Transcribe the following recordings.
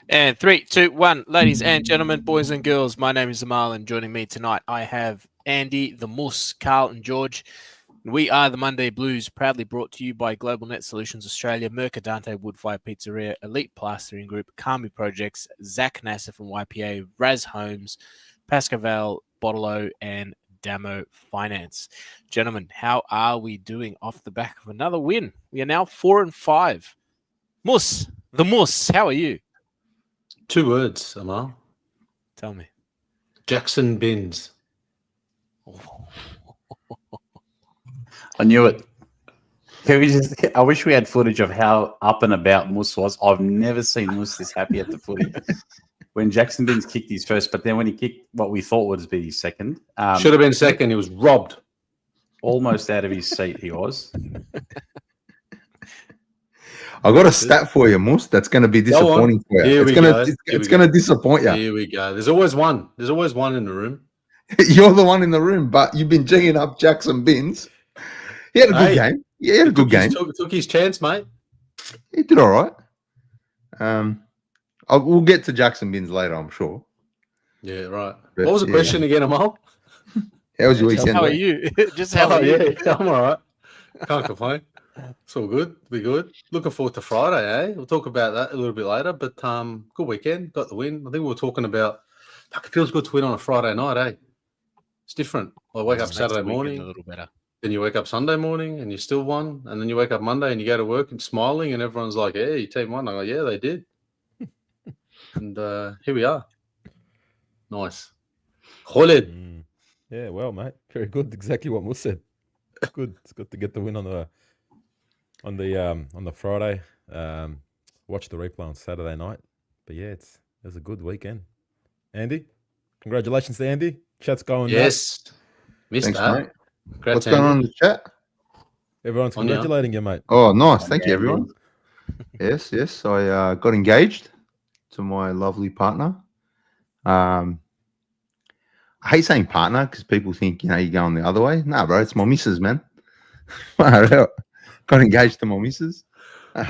And 3, 2, 1. Ladies and gentlemen, boys and girls, my name is Amal, and joining me tonight I have Andy, the Moose, Carl, and George. We are the Monday Blues, proudly brought to you by Globalnet Solutions Australia, Mercadante, Woodfire, Pizzeria, Elite Plastering Group, Kami Projects, Zak Nasser from YPA, RAZ Homes, Pascoe Vale, Bottle and Damo Finance. Gentlemen, how are we doing off the back of another win? We are now 4-5. Moose, the Moose, how are you? 2 words, Amal. Tell me. Jackson Bins. I knew it. I wish we had footage of how up and about Moose was. I've never seen Moose this happy at the footy. When Jackson Bins kicked his first, but then when he kicked what we thought would be his second. Should have been second. He was robbed. Almost out of his seat he was. I got a stat for you, Moose. That's going to be disappointing for you. It's going to disappoint you. Here we go. There's always one. There's always one in the room. You're the one in the room, but you've been G'ing up Jackson Bins. He had a good game. Yeah, he had a good game. Took his chance, mate. He did all right. We'll get to Jackson Bins later, I'm sure. Yeah, right. But, what was the question again, Amal? How was your weekend? How are you? Just how are you? Yeah, I'm all right. Can't complain. It's all good. Be good. Looking forward to Friday, eh? We'll talk about that a little bit later. But good weekend. Got the win. I think we were talking about. It feels good to win on a Friday night, eh? It's different. I wake up Saturday morning, a little better. Then you wake up Sunday morning and you still won, and then you wake up Monday and you go to work and smiling, and everyone's like, "Hey, your team won." I'm like, "Yeah, they did." And here we are. Nice. Khalid. Yeah, well, mate, very good. Exactly what Mus said. Good. It's good to get the win on the Friday. Watch the replay on Saturday night. But yeah, it was a good weekend. Andy, congratulations to Andy. Chat's going. Yes, missed Thanks, that. mate. Congrats, What's going on in the chat? Everyone's congratulating you, mate. Oh, nice. Thank you, everyone. Yes. I got engaged to my lovely partner. I hate saying partner because people think, you're going the other way. Nah, bro, it's my missus, man. Got engaged to my missus. It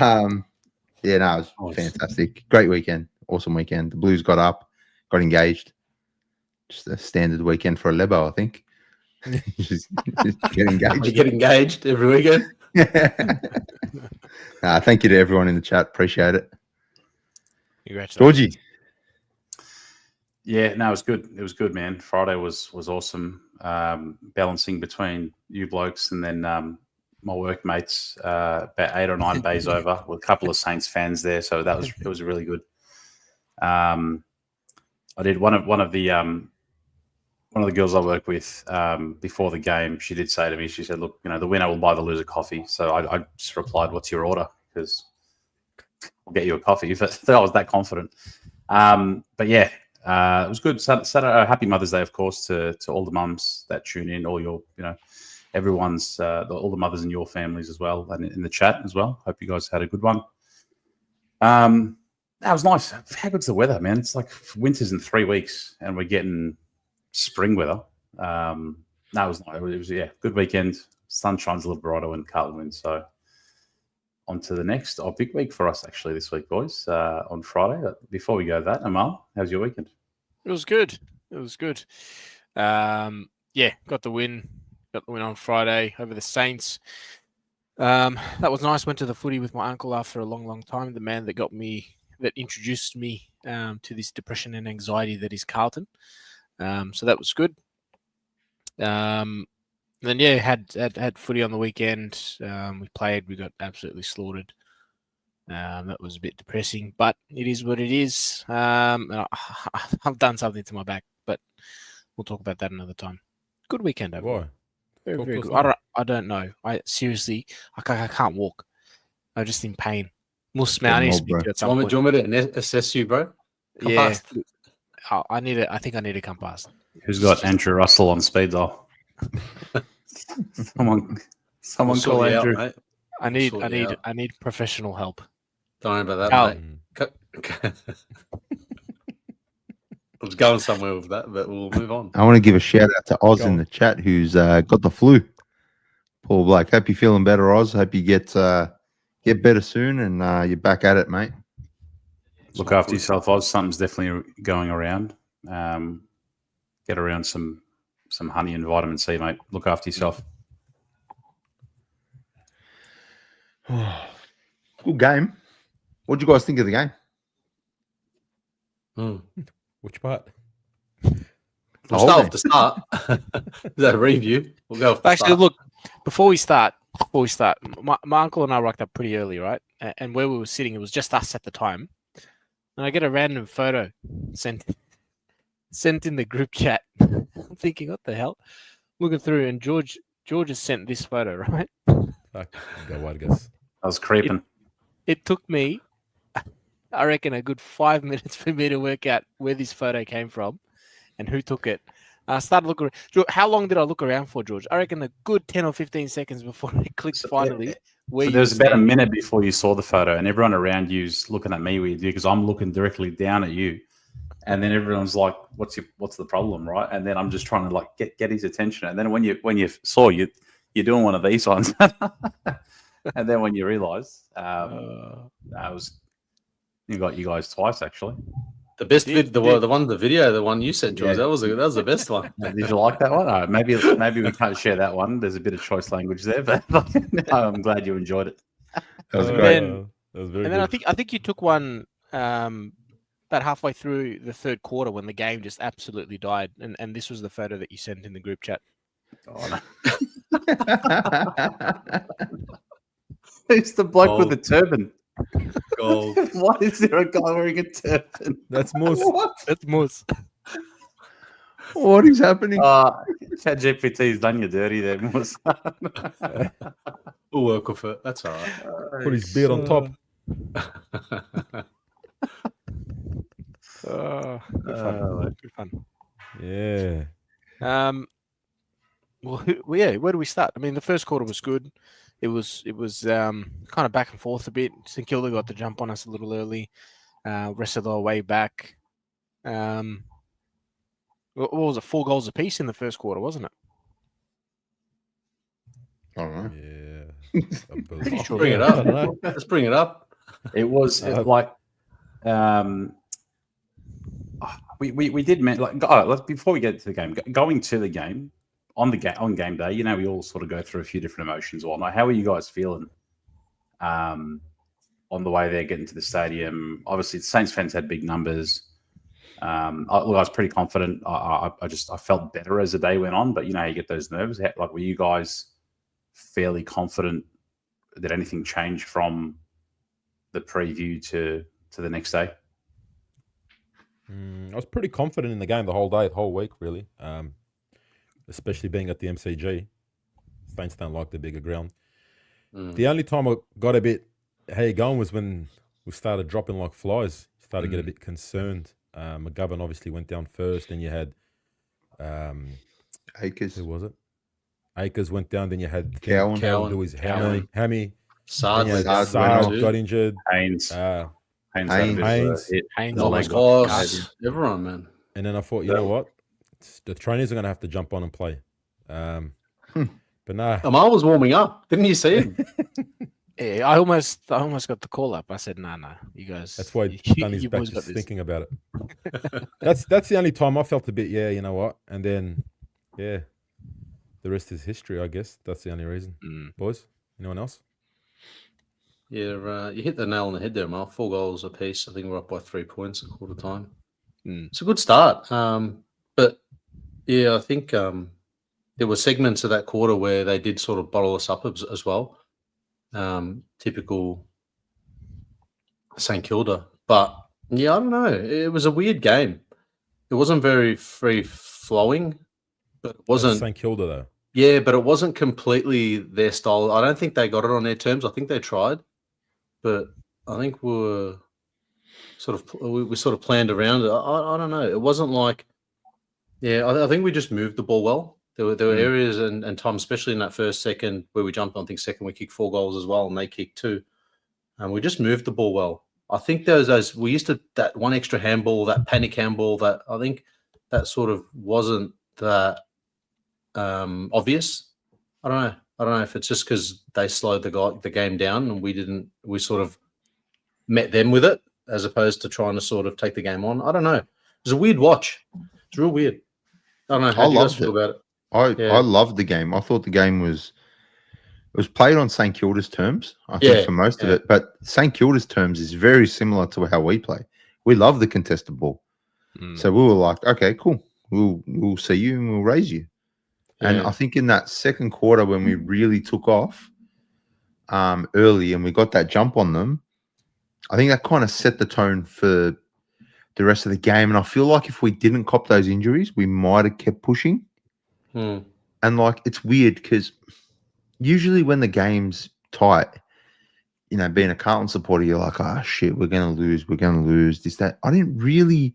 was fantastic. Great weekend. Awesome weekend. The Blues got up, got engaged. Just a standard weekend for a Lebo, I think. just get engaged. You get engaged every weekend. Thank you to everyone in the chat. Appreciate it. Congratulations. Georgie. Yeah, no, it was good. It was good, man. Friday was awesome. Balancing between you blokes and then my workmates, about 8 or 9 bays over with a couple of Saints fans there. So it was really good. I did one of the girls I work with before the game. She did say to me, she said, "Look, the winner will buy the loser coffee." So I just replied, "What's your order?" Because I'll get you a coffee. If I was that confident. But yeah, it was good. Saturday, happy Mother's Day, of course, to all the mums that tune in, all your, everyone's, all the mothers in your families as well, and in the chat as well. Hope you guys had a good one. That was nice. How good's the weather, man? It's like winter's in 3 weeks, and we're getting spring weather. It was good weekend. Sun shines a little brighter when Carlton wins. So on to the next. Big week for us actually this week, boys. On Friday. Before we go to that, Amal, how's your weekend? It was good. Got the win. Got the win on Friday over the Saints. That was nice. Went to the footy with my uncle after a long, long time. The man that introduced me to this depression and anxiety that is Carlton. So that was good. Then had footy on the weekend. We played. We got absolutely slaughtered. That was a bit depressing, but it is what it is. I've done something to my back, but we'll talk about that another time. Good weekend overall. Why? Very, very good. I don't know. I seriously, I can't walk. I'm just in pain. More smell. I need to speak to you at some point. Do you want me to assess you, bro? Come past. I think I need to come past. Who's got Andrew Russell on speed dial? Someone call Andrew. Out, I need professional help. Don't worry about that, mate. I was going somewhere with that, but we'll move on. I want to give a shout out to Oz in the chat who's got the flu. Paul Blake, hope you're feeling better, Oz. Hope you get better soon and you're back at it, mate. Look after yourself, Oz. Something's definitely going around. Get around some honey and vitamin C, mate. Look after yourself. Good game. What do you guys think of the game? Which part? We'll start off the start. Is that a review? We'll go off the Actually, start. look, before we start, my uncle and I rocked up pretty early, right? And where we were sitting, it was just us at the time. And I get a random photo sent in the group chat. I'm thinking, what the hell? Looking through, and George has sent this photo, right? Fuck, go wide, guess. I was creeping. It took me, I reckon, a good 5 minutes for me to work out where this photo came from and who took it. I started looking. How long did I look around for, George? I reckon a good 10 or 15 seconds before I clicked finally. Where So there was about a minute before you saw the photo, and everyone around you's looking at me with you because I'm looking directly down at you, and then everyone's like, "What's the problem, right?" And then I'm just trying to like get his attention, and then when you saw you're doing one of these ones, and then when you realise, you got you guys twice actually. The best the one you sent, George. Yeah. That was the best one. Did you like that one? Maybe we can't share that one. There's a bit of choice language there, but I'm glad you enjoyed it. That was great. That was very And then good. I think you took one about halfway through the third quarter when the game just absolutely died, and this was the photo that you sent in the group chat. Oh, no. It's the bloke with the turban. Gold. Why is there a guy wearing a turban? That's Moose. That's Moose. What is happening? ChatGPT's done you dirty there, Moose. We'll work with it. That's all right. Put his beard on top. Good fun. Yeah. Well, where do we start? I mean, the first quarter was good. It was kind of back and forth a bit. St Kilda got the jump on us a little early. Rest of the way back. What was it? 4 goals apiece in the first quarter, wasn't it? I don't know. Yeah. I believe- Sure. Bring it I up. don't know. Let's bring it up. It was we did before we get to the game. Going to the game on game day, we all sort of go through a few different emotions. Or not. How are you guys feeling? On the way there, getting to the stadium. Obviously, the Saints fans had big numbers. I was pretty confident. I felt better as the day went on, but you get those nerves. Were you guys fairly confident that anything changed from the preview to the next day? I was pretty confident in the game the whole week, really. Especially being at the MCG. Saints don't like the bigger ground. The only time I got a bit, how you going, was when we started dropping like flies. Started to get a bit concerned. McGovern obviously went down first. Then you had Acres. who was it? Akers went down. Then you had Cowan. do his hammy. Sard Then you had went down Sard too. got injured. Haynes. Uh, Haynes. Had a bit of a Haynes. hit. Haynes The almost leg got got- Voss, everyone, man. And then I thought, you know what? The trainees are going to have to jump on and play. But nah. Amal was warming up. Didn't you see him? Yeah, I almost got the call up. I said, nah, you guys. That's why you Dunny's back boys got just this. thinking about it. That's the only time I felt a bit, you know what? And then, the rest is history, I guess. That's the only reason. Boys, anyone else? Yeah, you hit the nail on the head there, Amal. 4 goals apiece. I think we're up by 3 points at quarter time. It's a good start. But yeah, I think there were segments of that quarter where they did sort of bottle us up as well. Typical St Kilda. But yeah, I don't know. It was a weird game. It wasn't very free flowing, but it wasn't. St Kilda though. Yeah, but it wasn't completely their style. I don't think they got it on their terms. I think they tried, but I think we sort of planned around it. I don't know. It wasn't like, I think we just moved the ball well. There were areas and times, especially in that first second, where we jumped on. I think second we kicked 4 goals as well, and they kicked 2, and we just moved the ball well. I think there was those. We used to that one extra handball, that panic handball. That I think that sort of wasn't that obvious. I don't know if it's just because they slowed the game down and we didn't. We sort of met them with it. as opposed to trying to sort of take the game on. I don't know. It was a weird watch. It's real weird. I don't know. How do you guys feel about it? I loved the game. I thought the game was played on St Kilda's terms, I think, for most of it. But St Kilda's terms is very similar to how we play. We love the contested ball. So we were like, okay, cool. We'll see you and we'll raise you. Yeah. And I think in that second quarter when we really took off early and we got that jump on them, I think that kind of set the tone for the rest of the game. And I feel like if we didn't cop those injuries, we might have kept pushing. And like, it's weird because usually when the game's tight, you know, being a Carlton supporter, you're like, oh shit, we're going to lose this, that. I didn't really,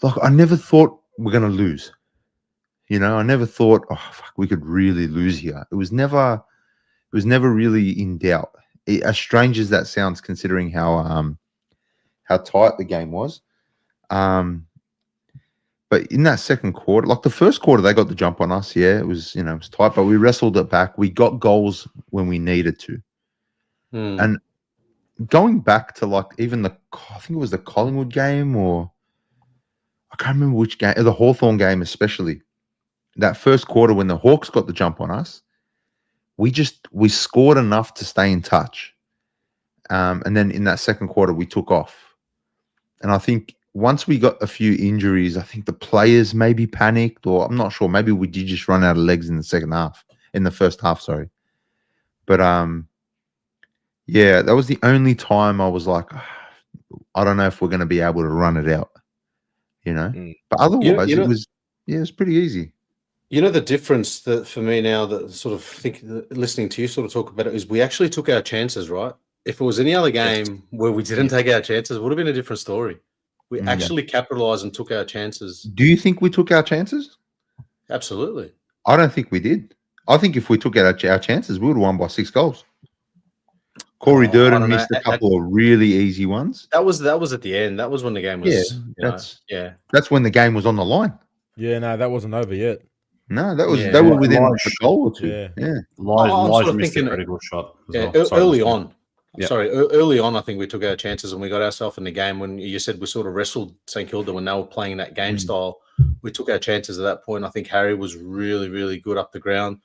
like, I never thought we're going to lose. You know, I never thought, oh fuck, we could really lose here. It was never really in doubt. As strange as that sounds, considering how tight the game was. But in that second quarter, like the first quarter, they got the jump on us. Yeah, it was, you know, it was tight, but we wrestled it back. We got goals when we needed to. And going back to like even I think it was the Collingwood game, or I can't remember which game, the Hawthorn game especially. That first quarter when the Hawks got the jump on us, we scored enough to stay in touch. And then in that second quarter, we took off. And I think once we got a few injuries, I think the players maybe panicked, or I'm not sure. Maybe we did just run out of legs in the first half, sorry. But yeah, that was the only time I was like, I don't know if we're going to be able to run it out, you know. But otherwise, it was pretty easy. You know, the difference that for me now that sort of listening to you sort of talk about it is we actually took our chances, right? If it was any other game where we didn't take our chances, it would have been a different story. We actually capitalized and took our chances. Do you think we took our chances? Absolutely. I don't think we did. I think if we took our chances, we would have won by 6 goals. Corey Durden missed a couple of really easy ones. That was at the end. That was when the game was. That's when the game was on the line. Yeah, no, that wasn't over yet. No, that was they were within a goal or two. Yeah. Lige missed a critical shot. Early on. Yep. Sorry, early on, I think we took our chances and we got ourselves in the game when you said we sort of wrestled St Kilda when they were playing that game style. We took our chances at that point. I think Harry was really, really good up the ground.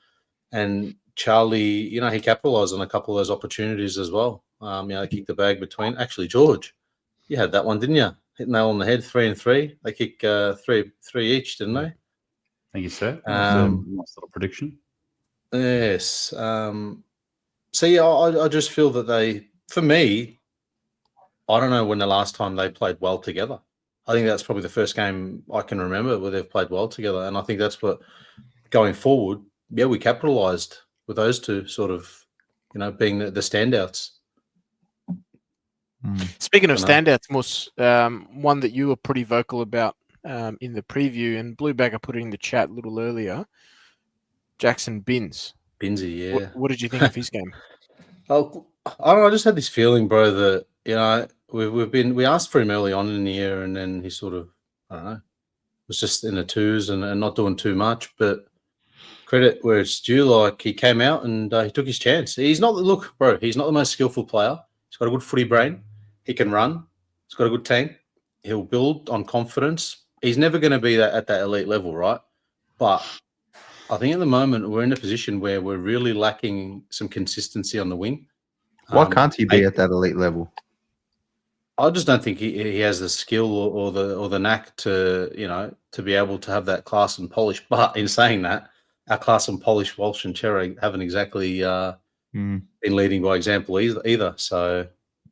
And Charlie, you know, he capitalised on a couple of those opportunities as well. You know, they kicked the bag between. Actually, George, you had that one, didn't you? Hit nail on the head, 3 and 3. They kick three each, didn't they? Thank you, sir. Nice little prediction. Yes. So, yeah, I just feel that for me, I don't know when the last time they played well together. I think that's probably the first game I can remember where they've played well together. And I think that's what, going forward, we capitalised with those two sort of, you know, being the standouts. Speaking of standouts, Mus, one that you were pretty vocal about in the preview, and Bluebagger put it in the chat a little earlier, Jackson Binns. Binsy, yeah. What did you think of his game? Oh, I don't know. I just had this feeling, bro, that, you know, we asked for him early on in the year, and then he sort of, I don't know, was just in the twos and not doing too much. But credit where it's due, like he came out and he took his chance. He's not the most skillful player. He's got a good footy brain. He can run. He's got a good tank. He'll build on confidence. He's never going to be at that elite level, right? But I think at the moment we're in a position where we're really lacking some consistency on the wing. Why can't he be at that elite level? I just don't think he has the skill or the knack to, you know, to be able to have that class and polish. But in saying that, our class and polish, Walsh and Cherry haven't exactly been leading by example either. So,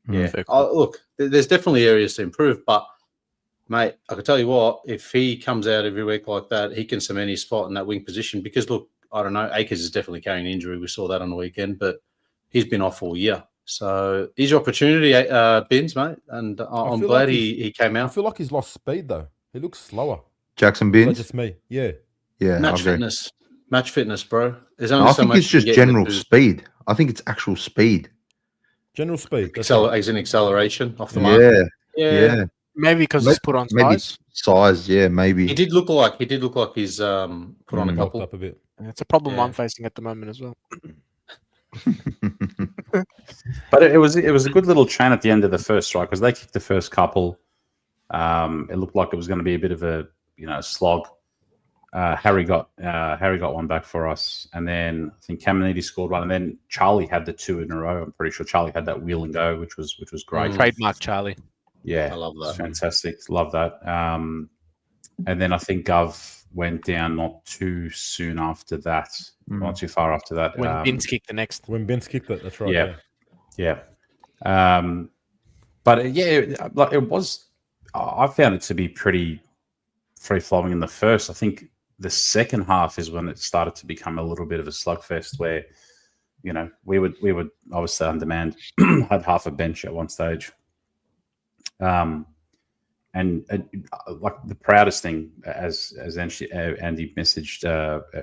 yeah, look, there's definitely areas to improve. But, mate, I can tell you what, if he comes out every week like that, he can cement his spot in that wing position. Because, look, I don't know, Akers is definitely carrying an injury. We saw that on the weekend, but he's been off all year. So, here's your opportunity, Binns, mate. And I'm glad he came out. I feel like he's lost speed, though. He looks slower. Jackson Binns? That's just me. Yeah. Yeah. Match fitness, bro. There's only so much it's just general speed. I think it's actual speed. General speed. As in acceleration off the mark. Yeah. Maybe because he's put on size. Size, yeah, maybe. He did look like he's put on a couple. Up a bit. It's a problem I'm facing at the moment as well. But it was a good little chain at the end of the first strike because they kicked the first couple. It looked like it was going to be a bit of a slog. Harry got one back for us, and then I think Caminiti scored one, and then Charlie had the 2 in a row. I'm pretty sure Charlie had that wheel and go, which was great. Trademark Charlie. Yeah, I love that. It's fantastic. Love that. And then I think Gov went down not too soon after that, not too far after that. When Vince kicked the next. When Vince kicked it, that's right. Yeah. But like it was. I found it to be pretty free flowing in the first. I think the second half is when it started to become a little bit of a slugfest where, we would obviously on demand had half a bench at one stage. And like the proudest thing, as Andy messaged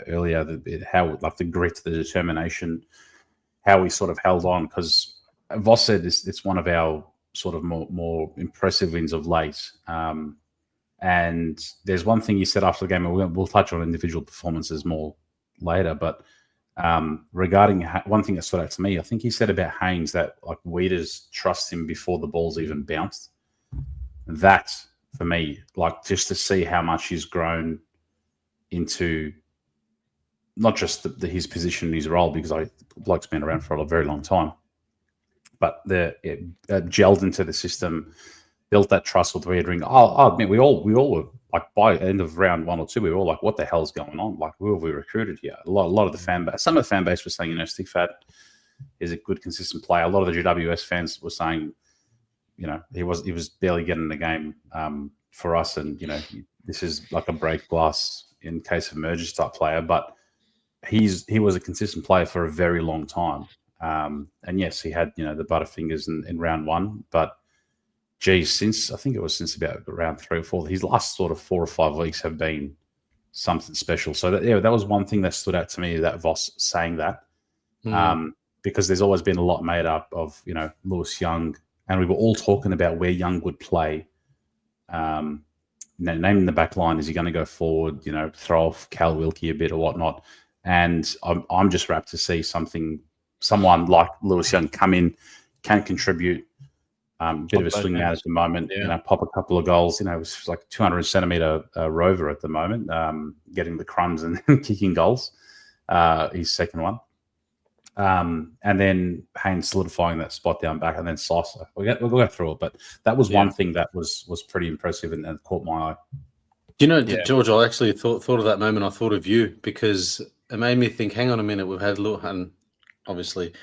earlier, how like the grit, the determination, how we sort of held on, because Voss said it's one of our sort of more impressive wins of late. And there's one thing he said after the game, and we'll touch on individual performances more later, but regarding one thing that stood out to me, I think he said about Haynes that like Weeders trust him before the ball's even bounced. That for me, like just to see how much he's grown into not just his position in his role, because Bloke's been around for a very long time, but it gelled into the system, built that trust with Wiedering. I'll admit we all were like by the end of round 1 or 2, we were all like, what the hell's going on? Like, who have we recruited here? A lot of the fan base, some of the fan base was saying, Stickfat is a good, consistent player. A lot of the GWS fans were saying, he was barely getting the game for us, and this is like a break glass in case of emergency type player. But he was a consistent player for a very long time. And yes, he had the butterfingers in round 1, but geez, since about round 3 or 4, his last sort of 4 or 5 weeks have been something special. So that was one thing that stood out to me, that Voss saying that, because there's always been a lot made up of Lewis Young. And we were all talking about where Young would play. Naming the back line, is he going to go forward, throw off Cal Wilkie a bit or whatnot? And I'm just rapt to see someone like Lewis Young come in, can contribute, bit of a swing man at the moment, pop a couple of goals. It was like 200 centimetre rover at the moment, getting the crumbs and kicking goals, his second one. And then Haynes solidifying that spot down back, and then Sauce. We'll go through it, but that was one thing that was pretty impressive and caught my eye. George, I actually thought of that moment. I thought of you, because it made me think, hang on a minute, we've had and obviously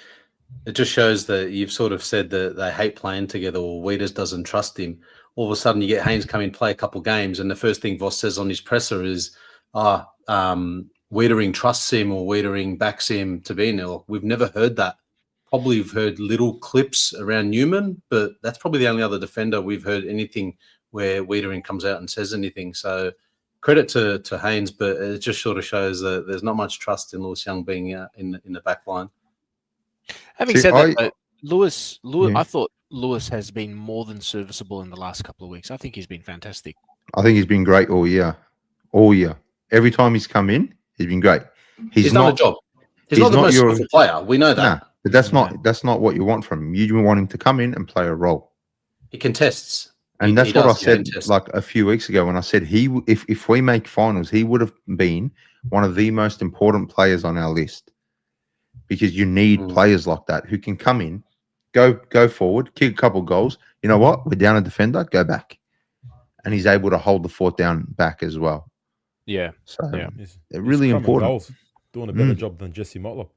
it just shows that you've sort of said that they hate playing together, or Weeders doesn't trust him. All of a sudden you get Haynes come in, play a couple games, and the first thing Voss says on his presser is, Wiedering trusts him, or Wiedering backs him to be in there. We've never heard that. Probably we've heard little clips around Newman, but that's probably the only other defender we've heard anything where Wiedering comes out and says anything. So credit to Haynes, but it just sort of shows that there's not much trust in Lewis Young being in the back line. Having said that, Lewis, I thought Lewis has been more than serviceable in the last couple of weeks. I think he's been fantastic. I think he's been great all year. Every time he's come in, he's been great. He's done a job. He's not the most skillful player. We know that. Nah, but that's not what you want from him. You want him to come in and play a role. He contests. And that's what I said like a few weeks ago when I said if we make finals, he would have been one of the most important players on our list, because you need players like that who can come in, go forward, kick a couple goals. You know what? We're down a defender, go back. And he's able to hold the fort down back as well. Yeah. So they're really important. Goals, doing a better job than Jesse Motlop.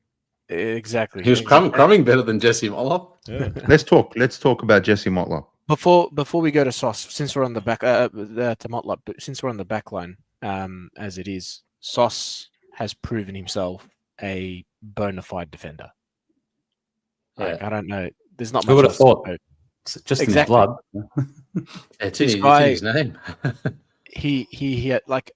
Exactly. He was crumbing better than Jesse Motlop. Yeah. Let's talk about Jesse Motlop. Before we go to Sauce, since we're on the back to Motlop, but since we're on the back line, as it is, Sauce has proven himself a bona fide defender. Like, I don't know. There's not much. Who would have thought? Just exactly. in his blood. It's in his name. he had, like,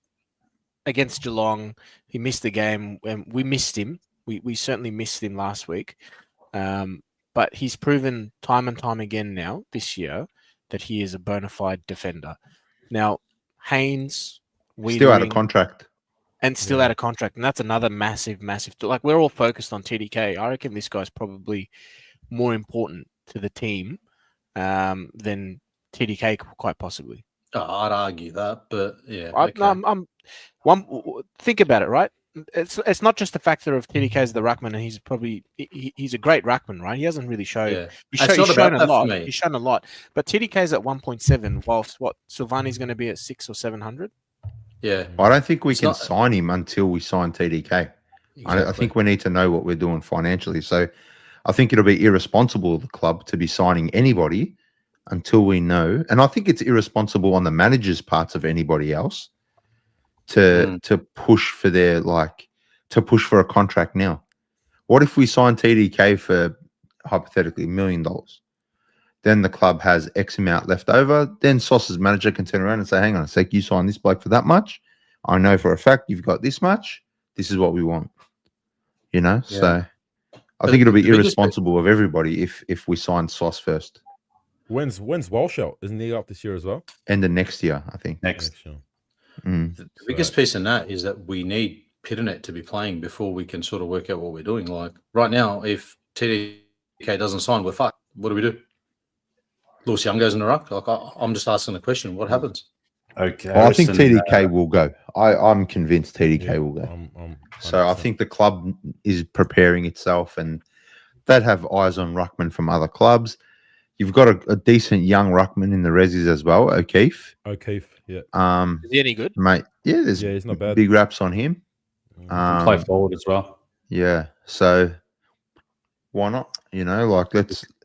against Geelong, he missed the game, and we missed him. We certainly missed him last week. But he's proven time and time again now this year that he is a bona fide defender. Now, Haynes, still out of contract. and still out of contract. And that's another massive. Like, we're all focused on TDK. I reckon this guy's probably more important to the team than TDK, quite possibly. Oh, I'd argue that, but yeah. Think about it, right? It's not just the factor of TDK as the ruckman, and he's a great ruckman, right? He hasn't really showed. Yeah. He's It's not shown about a that for lot. me. He's shown a lot, but TDK's at 1.7, whilst Silvani's going to be at 600 or 700. Yeah. I don't think we It's can not- sign him until we sign TDK. I think we need to know what we're doing financially. So I think it'll be irresponsible of the club to be signing anybody until we know. And I think it's irresponsible on the manager's parts of anybody else to push for to push for a contract now. What if we sign TDK for hypothetically $1 million? Then the club has X amount left over. Then Sauce's manager can turn around and say, hang on a sec, you signed this bloke for that much. I know for a fact you've got this much. This is what we want. You know? Yeah. So I think it'll be irresponsible of everybody if we sign Sauce first. When's Walsh out? Isn't he up this year as well? And the next year, I think. Next. year. The biggest piece in that is that we need Pitternet to be playing before we can sort of work out what we're doing. Like right now, if TDK doesn't sign, we're fucked. What do we do? Lewis Young goes in the ruck. Like I'm just asking the question: what happens? Okay. Well, I think TDK will go. I'm convinced TDK will go. So I think the club is preparing itself, and they'd have eyes on ruckman from other clubs. You've got a decent young ruckman in the resis as well, O'Keefe. Yeah. Is he any good, Mate? Yeah, he's not bad. Big raps on him. Play forward as well. Yeah. So why not? You know, like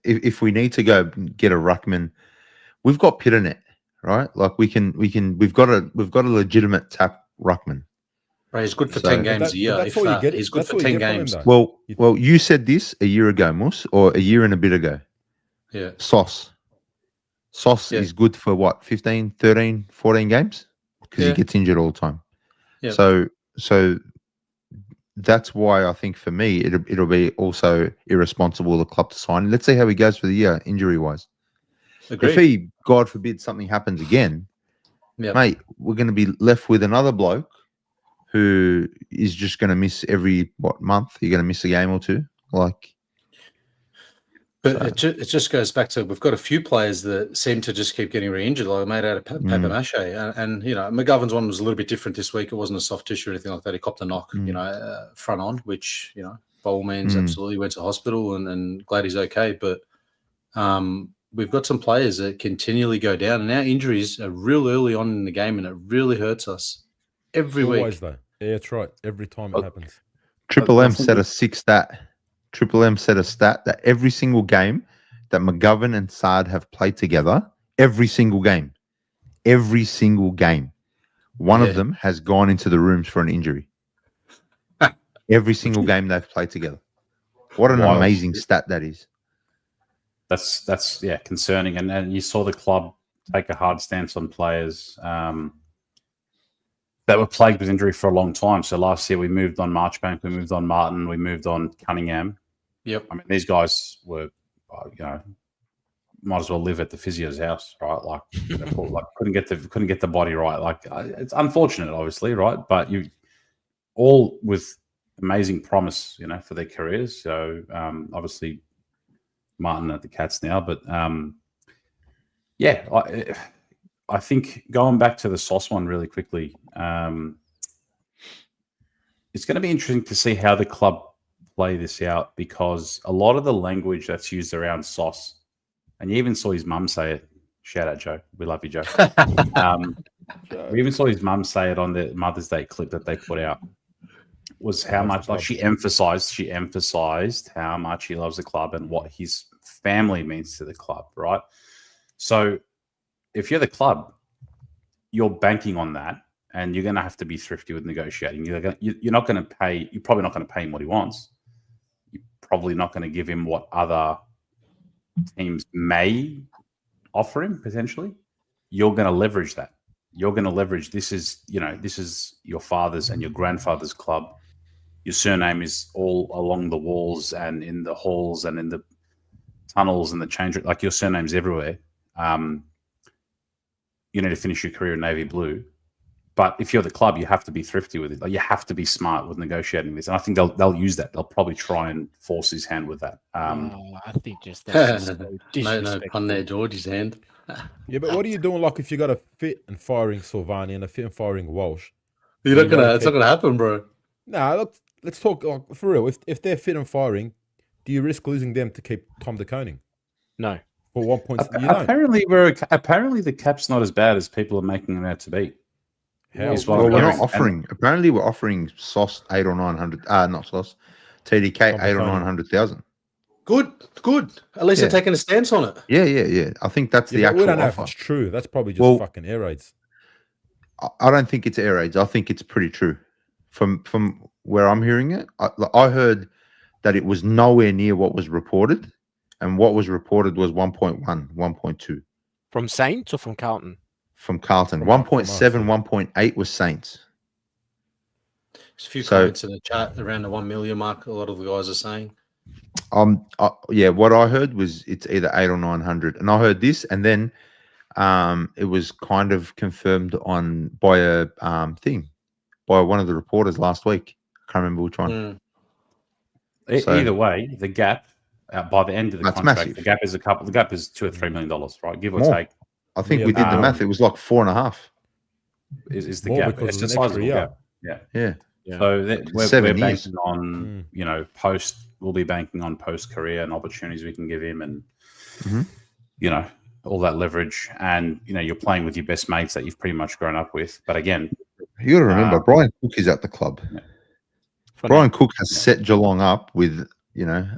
if we need to go get a ruckman, we've got Pitternet, right? Like we've got a legitimate tap ruckman. Right, he's good for 10 games a year. That's all you get. He's good That's for all you 10 get from him, games. though. Well, you said this a year ago, Mus, or a year and a bit ago. Yeah. Sauce is good for what, 15, 13, 14 games? Because he gets injured all the time. Yeah. So that's why I think for me it'll be also irresponsible of the club to sign. Let's see how he goes for the year, injury wise. If he, God forbid, something happens again, mate, we're going to be left with another bloke who is just going to miss every month. You're going to miss a game or two, But it just goes back to we've got a few players that seem to just keep getting re-injured, like made out of paper mache. And you know, McGovern's one was a little bit different this week. It wasn't a soft tissue or anything like that. He copped a knock, front on, which, you know, by all means, absolutely went to hospital and glad he's okay. But we've got some players that continually go down, and our injuries are real early on in the game, and it really hurts us every Always, week. though. Yeah, that's right. Every time it happens. Triple M said a stat that every single game that McGovern and Sard have played together, every single game, one of them has gone into the rooms for an injury. Every single game they've played together. What an amazing stat that is. That's concerning. And you saw the club take a hard stance on players that were plagued with injury for a long time. So last year we moved on Marchbank, we moved on Martin, we moved on Cunningham. Yep. I mean, these guys were, might as well live at the physio's house, right? Like, couldn't get the body right. Like, it's unfortunate, obviously, right? But you all with amazing promise, for their careers. So obviously Martin at the Cats now, but I think going back to the Sauce one really quickly, it's going to be interesting to see how the club play this out, because a lot of the language that's used around Sauce, and you even saw his mum say it. Shout out, Joe. We love you, Joe. We even saw his mum say it on the Mother's Day clip that they put out. Was how much, like, she emphasized how much he loves the club and what his family means to the club, right? So if you're the club, you're banking on that, and you're going to have to be thrifty with negotiating. You're not going to pay. You're probably not going to pay him what he wants. You're probably not going to give him what other teams may offer him potentially. You're going to leverage that. You're going to leverage. This is your father's and your grandfather's club. Your surname is all along the walls and in the halls and in the tunnels and the change. Like, your surname's everywhere. You need to finish your career in navy blue. But if you're the club, you have to be thrifty with it. Like, you have to be smart with negotiating this, and I think they'll use that. They'll probably try and force his hand with that. I think just that's just so no disrespectful. pun there, George's hand. Yeah, but what are you doing? Like, if you got a fit and firing Silvani and a fit and firing Walsh, It's not gonna happen, bro. nah, let's talk like, for real. If they're fit and firing, do you risk losing them to keep Tom de Koning No. for 1 point? You don't. Apparently the cap's not as bad as people are making it out to be. How? Is what Well, I'm we're hearing. not offering. Apparently, we're offering Sauce 8 or 900. Not Sauce. TDK 8 or 900,000. Good. At least Yeah. they're taking a stance on it. Yeah. I think that's the Yeah, but we actual don't know if offer. it's true. That's probably just Well, fucking air raids. I don't think it's air raids. I think it's pretty true. From where I'm hearing it, I heard that it was nowhere near what was reported, and what was reported was 1.1, 1.2 From Saints or from Carlton? from Carlton. From 1.7, 1.8 was Saints. There's a few So- comments in the chat around the 1 million mark. A lot of the guys are saying. Yeah, what I heard was it's either 8 or 900, and I heard this, and then it was kind of confirmed by a thing by one of the reporters last week. I can't remember which one. So- Either way, the gap by the end of the That's contract, massive. the gap is $2 or $3 million, right? Give or More. take, I think Yeah, we did the um, math. It was like 4.5. is the More gap. because It's of a an extra sizable year. gap. Yeah. Yeah. So we're 7 years. banking on, we'll be banking on post-career and opportunities we can give him, and, Mhm. all that leverage. And, you're playing with your best mates that you've pretty much grown up with. But again, You got to remember, Brian Cook is at the club. For Brian now. Cook has set Geelong up with,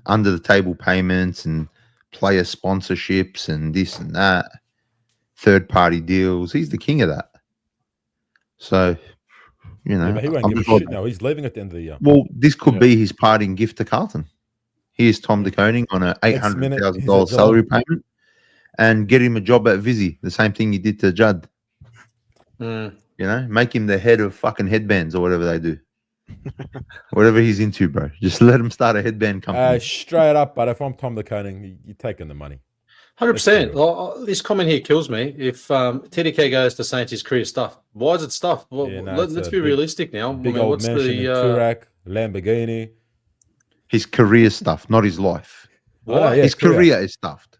under the table payments and player sponsorships and this and that, third party deals. He's the king of that. So, Yeah, but he won't I'm give a sure- shit now. He's leaving at the end of the year. Well, this could Yeah. be his parting gift to Carlton. Here's Tom de Koning on a Next minute, $800,000 he's at salary Geelong. payment, and get him a job at Vizzy. The same thing he did to Judd. Make him the head of fucking headbands or whatever they do. Whatever he's into, bro. Just let him start a headband company. Straight up, but if I'm Tom de Koning, you're taking the money. 100%. Well, this comment here kills me. If TDK goes to Saints, his career stuff. Why is it stuff? Well, Yeah, no, let's it's a be big- realistic now. Big old what's mansion in Turak, Lamborghini. His career stuff, not his life. Oh, no, yeah, His career is stuffed.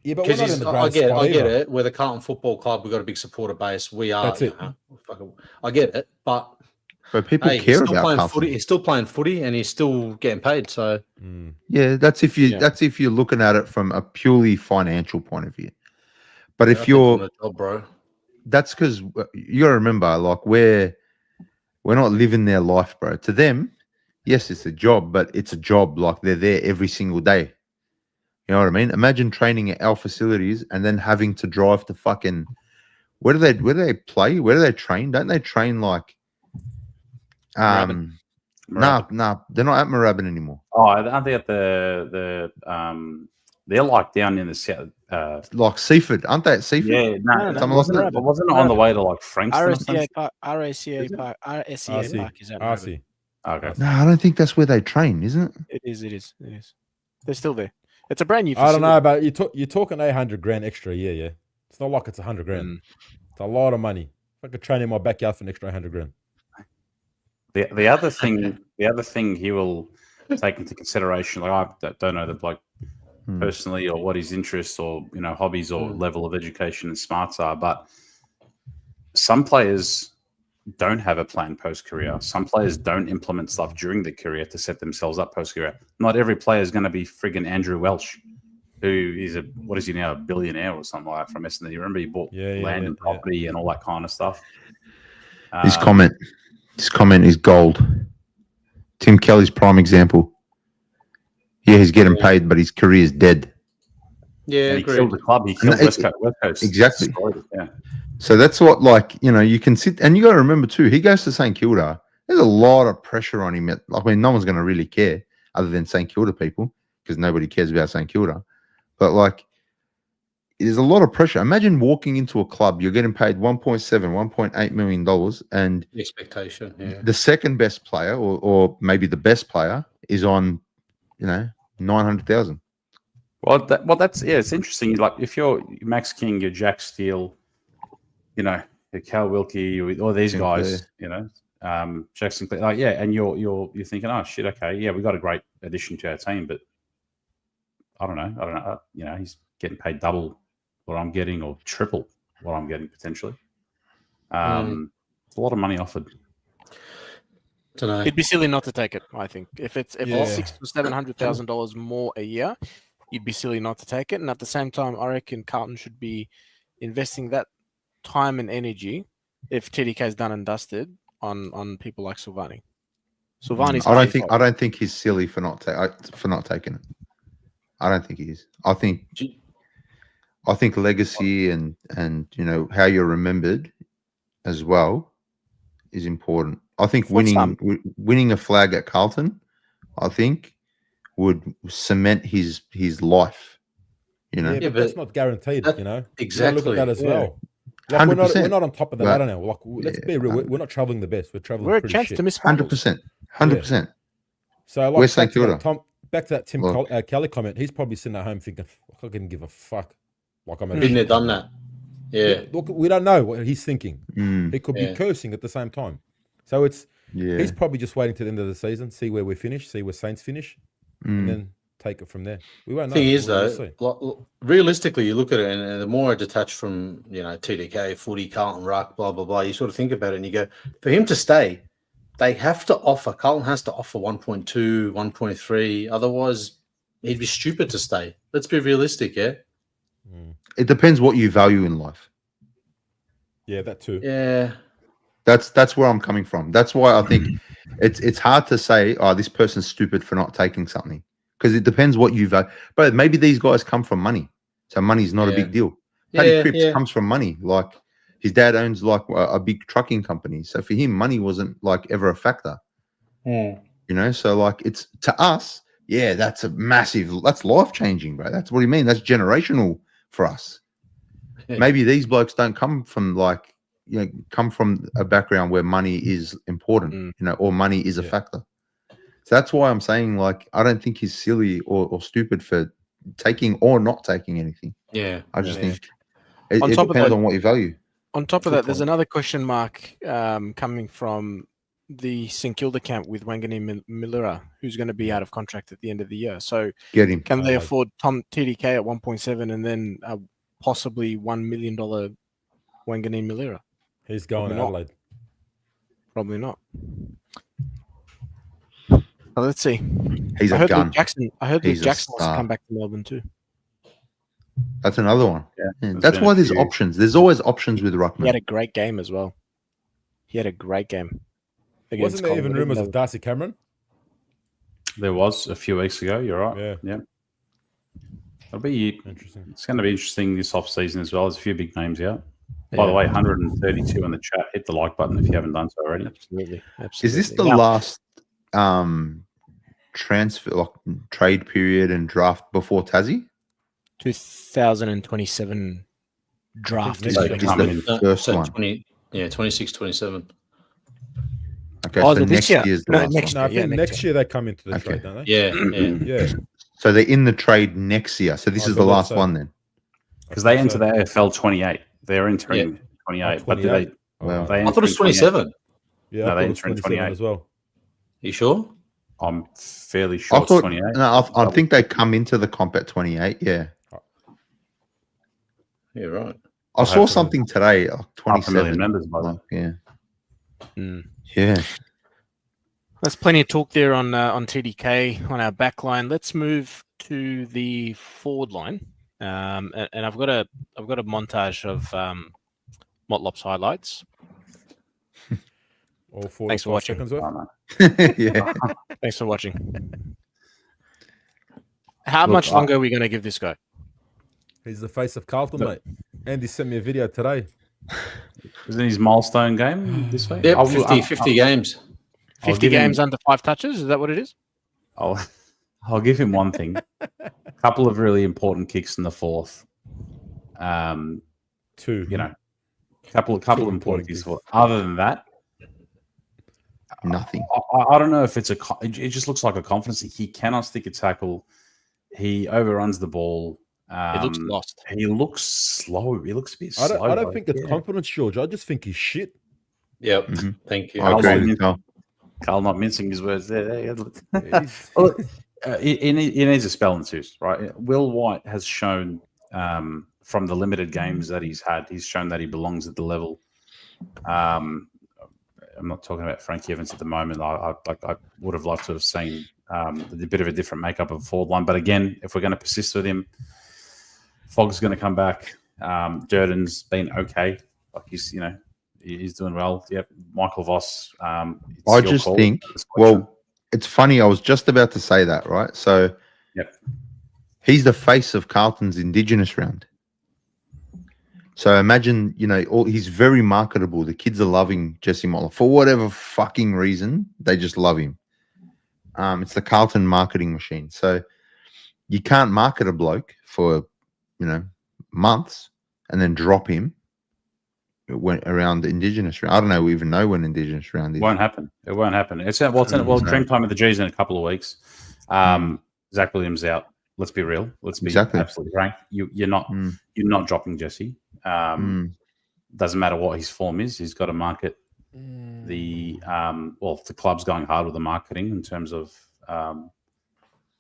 Yeah, but we're not in the I grand get spot it. We're the Carlton Football Club. We've got a big supporter base. We are. That's it. I get it, but But people hey, he's care still about playing Carlton. footy. He's still playing footy, and he's still getting paid. So Yeah, that's if you Yeah. that's if you're looking at it from a purely financial point of view. But I if think you're on the job, bro. that's because you gotta remember, like we're not living their life, bro. To them, yes, it's a job, but it's a job like they're there every single day. You know what I mean? Imagine training at our facilities and then having to drive to fucking where do they play? Where do they train? Don't they train like Moorabbin. nah, they're not at Moorabbin anymore. Oh, aren't they at the they're like down in the south. Like Seaford, aren't they at Seaford? Yeah, No, something wasn't like it? that. Wasn't it on the way to like Frankston or something? RACA Is it? Park. RSCA Park is at Moorabbin. RC. Okay. No, I don't think that's where they train, isn't it? It is. They're still there. It's a brand new I don't know, facility. but you're talking 800 grand extra a year, yeah? It's not like it's 100 grand. Mm. It's a lot of money. If I could train in my backyard for an extra 100 grand. The other thing he will take into consideration, like I don't know the bloke personally or what his interests or hobbies or level of education and smarts are, but some players don't have a plan post career. Some players don't implement stuff during their career to set themselves up post career. Not every player is going to be friggin' Andrew Welsh, who is a billionaire or something like that from SND. You remember he bought land and property and all that kind of stuff. His comment is gold. Tim Kelly's prime example. Yeah, he's getting paid, but his career is dead. Yeah, and he agreed. killed the club. He killed West Coast. Exactly. Destroyed it, yeah. So that's what, you can sit, and you got to remember too, he goes to St Kilda. There's a lot of pressure on him. No one's going to really care other than St Kilda people because nobody cares about St Kilda. But there's a lot of pressure. Imagine walking into a club, you're getting paid $1.7, $1.8 million, and The expectation. Yeah. the second best player, or maybe the best player, is on, 900,000. Well, that's it's interesting. Like if you're Max King, you're Jack Steele, Cal Wilkie, all these Sinclair. guys, you know, Jackson, like, yeah, and you're thinking, oh shit, okay, yeah, we got a great addition to our team, but I don't know, you know, he's getting paid double what I'm getting or triple what I'm getting potentially. It's a lot of money offered. Don't know. It'd be silly not to take it. I think if it's Yeah. $600,000 to $700,000 more a year, you'd be silly not to take it. And at the same time, I reckon Carlton should be investing that time and energy, if TDK is done and dusted, on people like Silvani. Silvani's. I don't think he's silly for not taking it. I don't think he is. I think legacy and you know how you're remembered as well is important. I think winning a flag at Carlton, I think, would cement his life. You know, yeah, but that's not guaranteed. You know, exactly. Look at that as well. Like 100%. we're not on top of the ladder now. Like, let's be real. We're not traveling the best. We're traveling. We're a pretty chance shit. to miss finals. 100%. So, like, Where's St Kilda? Back to that Tim Kelly comment. He's probably sitting at home thinking, "I couldn't give a fuck." Like I'm Been there, done that. Yeah. Look, we don't know what he's thinking. He could be Yeah. cursing at the same time. So it's Yeah. he's probably just waiting to the end of the season, see where we finish, see where Saints finish, and then take it from there. We won't know. Thing is, We'll though, see. like, realistically, you look at it, and the more I detach from, you know, TDK, footy, Carlton, ruck, blah, blah, blah, you sort of think about it and you go, for him to stay, they have to offer, Carlton has to offer 1.2, 1.3. Otherwise, he'd be stupid to stay. Let's be realistic, yeah? It depends what you value in life. Yeah, that too. Yeah. That's where I'm coming from. That's why I think it's hard to say, oh, this person's stupid for not taking something, because it depends what you value. But maybe these guys come from money, so money's not a big deal. Paddy Cripps comes from money. Like his dad owns like a big trucking company, so for him, money wasn't like ever a factor. You know, so like it's to us, yeah, that's life changing, bro. That's what do you mean? That's generational for us. Maybe these blokes don't come from like, you know, come from a background where money is important, you know, or money is a factor. So that's why I'm saying, like, I don't think he's silly or stupid for taking or not taking anything. Yeah. I just think it On top of depends that- on what you value. On top of that, there's another question mark coming from the St Kilda camp with Wangani Milura, who's going to be out of contract at the end of the year. So Get him. can they afford Tom TDK at 1.7 and then possibly $1 million Wangani Milura? He's going to Adelaide. Probably not. Well, let's see. He's I a heard gun. Luke Jackson He's a wants to star. come back to Melbourne too. That's another one. Yeah, That's why there's options. There's always options with He had Ruckman. a great game as well. He had a great game. Wasn't there even rumours of Darcy Cameron? There was a few weeks ago. You're right. Yeah. It'll be Interesting. It's going to be interesting this off season as well. There's a few big names out. By the way, 132 in the chat. Hit the like button if you haven't done so already. Absolutely. Is this the last transfer, like trade period and draft before Tassie? 2027 draft is So going is to the come. first So one. 26, 27. Okay, Oh, so is it this next year? year's the No, last next No, one. I think next year they come into the Okay. trade, don't they? Yeah. Yeah. So they're in the trade next year. So this I is the believe last so. one then. Because they enter the AFL 28. They're entering 28. Oh, But 28. Wow. they I thought it enter was in 28. 27. Yeah, No, I they thought it was enter in 27 28. as well. You sure? I'm fairly sure I it's thought 28. no, I think they come into the comp at 28. Yeah, Yeah, right. I saw Hopefully. something today. Half a 27. million members, by the way. Like, yeah, Mm. yeah. There's plenty of talk there on TDK on our back line. Let's move to the forward line, and I've got a montage of Motlop's highlights. All 4 Thanks for watching. seconds worth. Oh, no. Yeah. Thanks for watching. How Look, much longer are we going to give this guy? He's the face of Carlton, mate. Andy sent me a video today. Isn't his milestone game this week? Yep, I'll- 50 games. 50 give him- games under 5 touches? Is that what it is? I'll give him one thing. A couple of really important kicks in the fourth. 2. You know, couple of important important kicks. kicks. Other than that, Nothing. I don't know if it's it just looks like a confidence. He cannot stick a tackle. He overruns the ball. It looks lost. He looks slow. He looks a bit I slow. don't think it's confidence, George. I just think he's shit. Yep. Mhm. Thank you. I agree with Carl. Carl not mincing his words there. He's- Well, he needs a spell and twos, right? Will White has shown from the limited games that he's had, he's shown that he belongs at the level. I'm not talking about Frankie Evans at the moment. I would have loved to have seen a bit of a different makeup of a forward line. But again, if we're going to persist with him, Fogg's going to come back. Durden's been okay. Like he's doing well. Yep. Michael Voss. I just think, it's funny. I was just about to say that, right? So, he's the face of Carlton's Indigenous round. So imagine, he's very marketable. The kids are loving Jesse Motlop for whatever fucking reason. They just love him. It's the Carlton marketing machine. So you can't market a bloke for, months and then drop him around the Indigenous round. I don't know. We even know when Indigenous round is. It won't happen. It's dream time of the G's in a couple of weeks. Zach Williams out. Let's be real. Let's be absolutely frank. You're not dropping Jesse. Doesn't matter what his form is. He's got to market the club's going hard with the marketing in terms of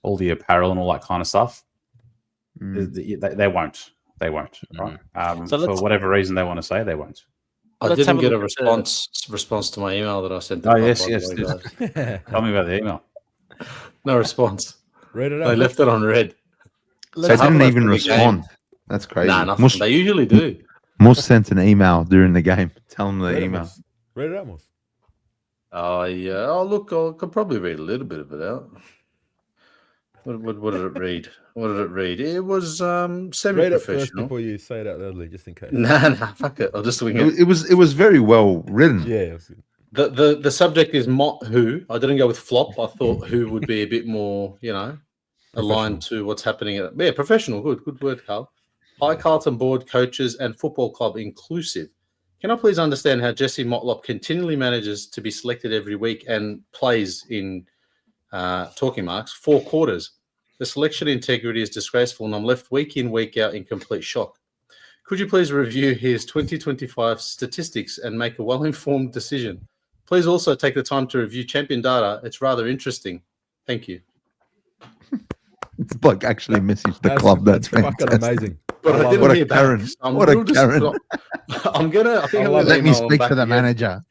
all the apparel and all that kind of stuff. They won't. They won't. Right? For whatever reason they want to say, they won't. I didn't get a response to my email that I sent. Yes. Tell me about the email. No response. Read it out. They left it on red. They didn't even respond. That's crazy. Nah, nothing. They usually do. Mus sent an email during the game. Tell them the email. Read it out, Mus. Oh, yeah. Oh, look, I could probably read a little bit of it out. What did it read? It was semi-professional. Read it first before you say it out loudly, just in case. Nah, fuck it. I'll just swing it. It was very well written. Yeah. The subject is who. I didn't go with flop. I thought who would be a bit more, aligned to what's happening. Professional. Good word, Carl. Hi, Carlton board, coaches, and football club inclusive. Can I please understand how Jesse Motlop continually manages to be selected every week and plays in talking marks 4 quarters? The selection integrity is disgraceful, and I'm left week in, week out in complete shock. Could you please review his 2025 statistics and make a well-informed decision? Please also take the time to review champion data. It's rather interesting. Thank you. It's like actually messaged the club. That's fucking amazing. But I didn't hear Karen. back. What a Karen. I'm gonna let me speak to the manager.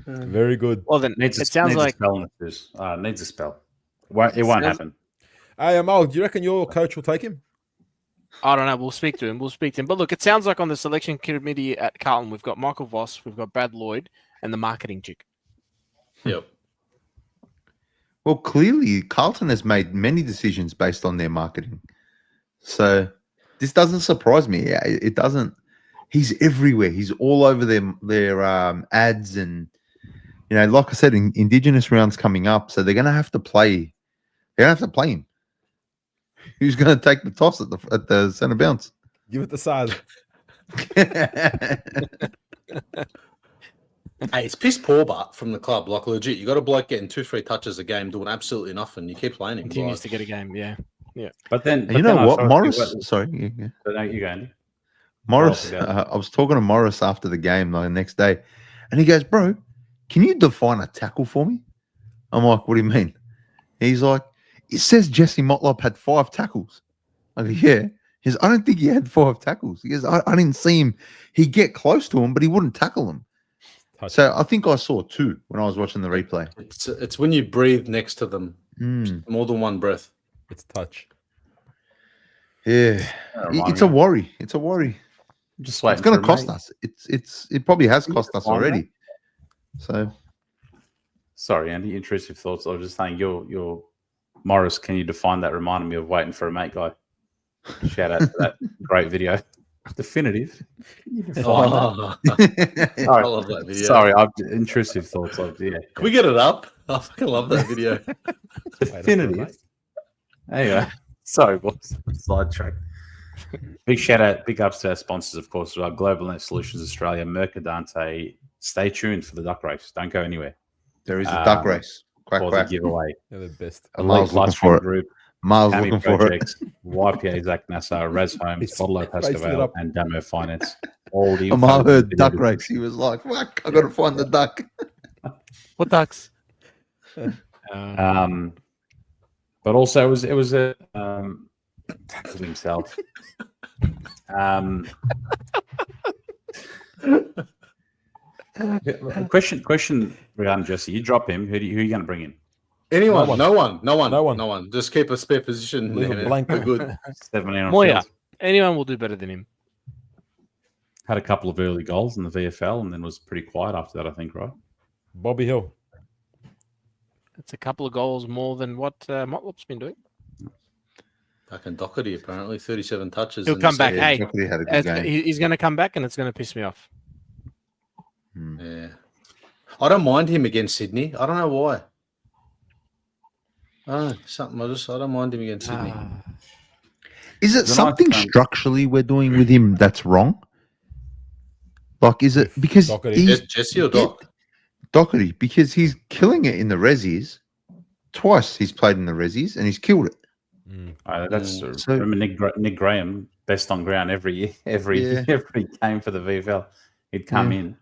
Very good. Well, then Needs a spell. It won't happen. Hey, Mal, do you reckon your coach will take him? I don't know. We'll speak to him. But look, it sounds like on the selection committee at Carlton, we've got Michael Voss, we've got Brad Lloyd, and the marketing chick. Yep. Well, clearly, Carlton has made many decisions based on their marketing. So this doesn't surprise me. It doesn't. He's everywhere. He's all over their ads, and like I said, Indigenous rounds coming up, so they're going to have to play. They're going to have to play him. Who's going to take the toss at the centre bounce? Give it the side. Hey, it's piss poor, but from the club, like legit, you got a bloke getting 2-3 touches a game, doing absolutely nothing. You keep playing him. Continues to get a game, yeah. But then, Morris? Sorry, yeah. But no, you go, Andy. Morris. I was talking to Morris after the game, the next day, and he goes, "Bro, can you define a tackle for me?" I'm like, "What do you mean?" He's like, "It says Jesse Motlop had 5 tackles." I go, "Yeah." He goes, "I don't think he had 5 tackles." He goes, I didn't see him. He'd get close to him, but he wouldn't tackle him. So I think I saw 2 when I was watching the replay. It's when you breathe next to them, more than one breath. It's touch. Yeah, it's a worry. It's a worry. Just wait. It's going to cost us. It probably has cost us already. So, sorry, Andy. Intrusive thoughts. I was just saying, your Morris. Can you define that? Reminded me of waiting for a mate guy. Shout out to that great video. Definitive. I love that video. Sorry, I've intrusive thoughts. Can we get it up? I fucking love that video. Definitive. Anyway, sorry, boys. Sidetrack. Big shout out, big ups to our sponsors, of course, Globalnet Solutions Australia, Mercadante. Stay tuned for the duck race. Don't go anywhere. There is a duck race. Quack, for quack. the giveaway. They're the best. Elite Plastering Group. Miles Hammy looking for it. Projects, YPA Zak Nasser, RAZ Homes, He's Bottle Pascoe racing it Vale, up. and Damo Finance. All the Amal info will heard be duck in the race. He was like, fuck, I got to find the duck. What ducks? But also it was a tackled himself. Question regarding Jesse. You drop him. Who are you going to bring in? Anyone? No one. No one. No one. No one. Just keep a spare position. Leave there, it man. blank. We're good. 17 on Moya. field. Anyone will do better than him. Had a couple of early goals in the VFL and then was pretty quiet after that, I think, right? Bobby Hill. It's a couple of goals more than what Motlop's been doing. Fucking Doherty, apparently. 37 touches. He'll in come the back. season. Hey, Chocolate had a good game. he's going to come back and it's going to piss me off. Yeah. I don't mind him against Sydney. I don't know why. I don't mind him against Sydney. Is it It's a something nice, structurally we're doing with him that's wrong? Like, is it because Doherty. he's Jesse or Doc? Doherty? Because he's killing it in the resis. Twice he's played in the resis and he's killed it. So, remember Nick Graham, best on ground every year, every game for the VFL. He'd come in.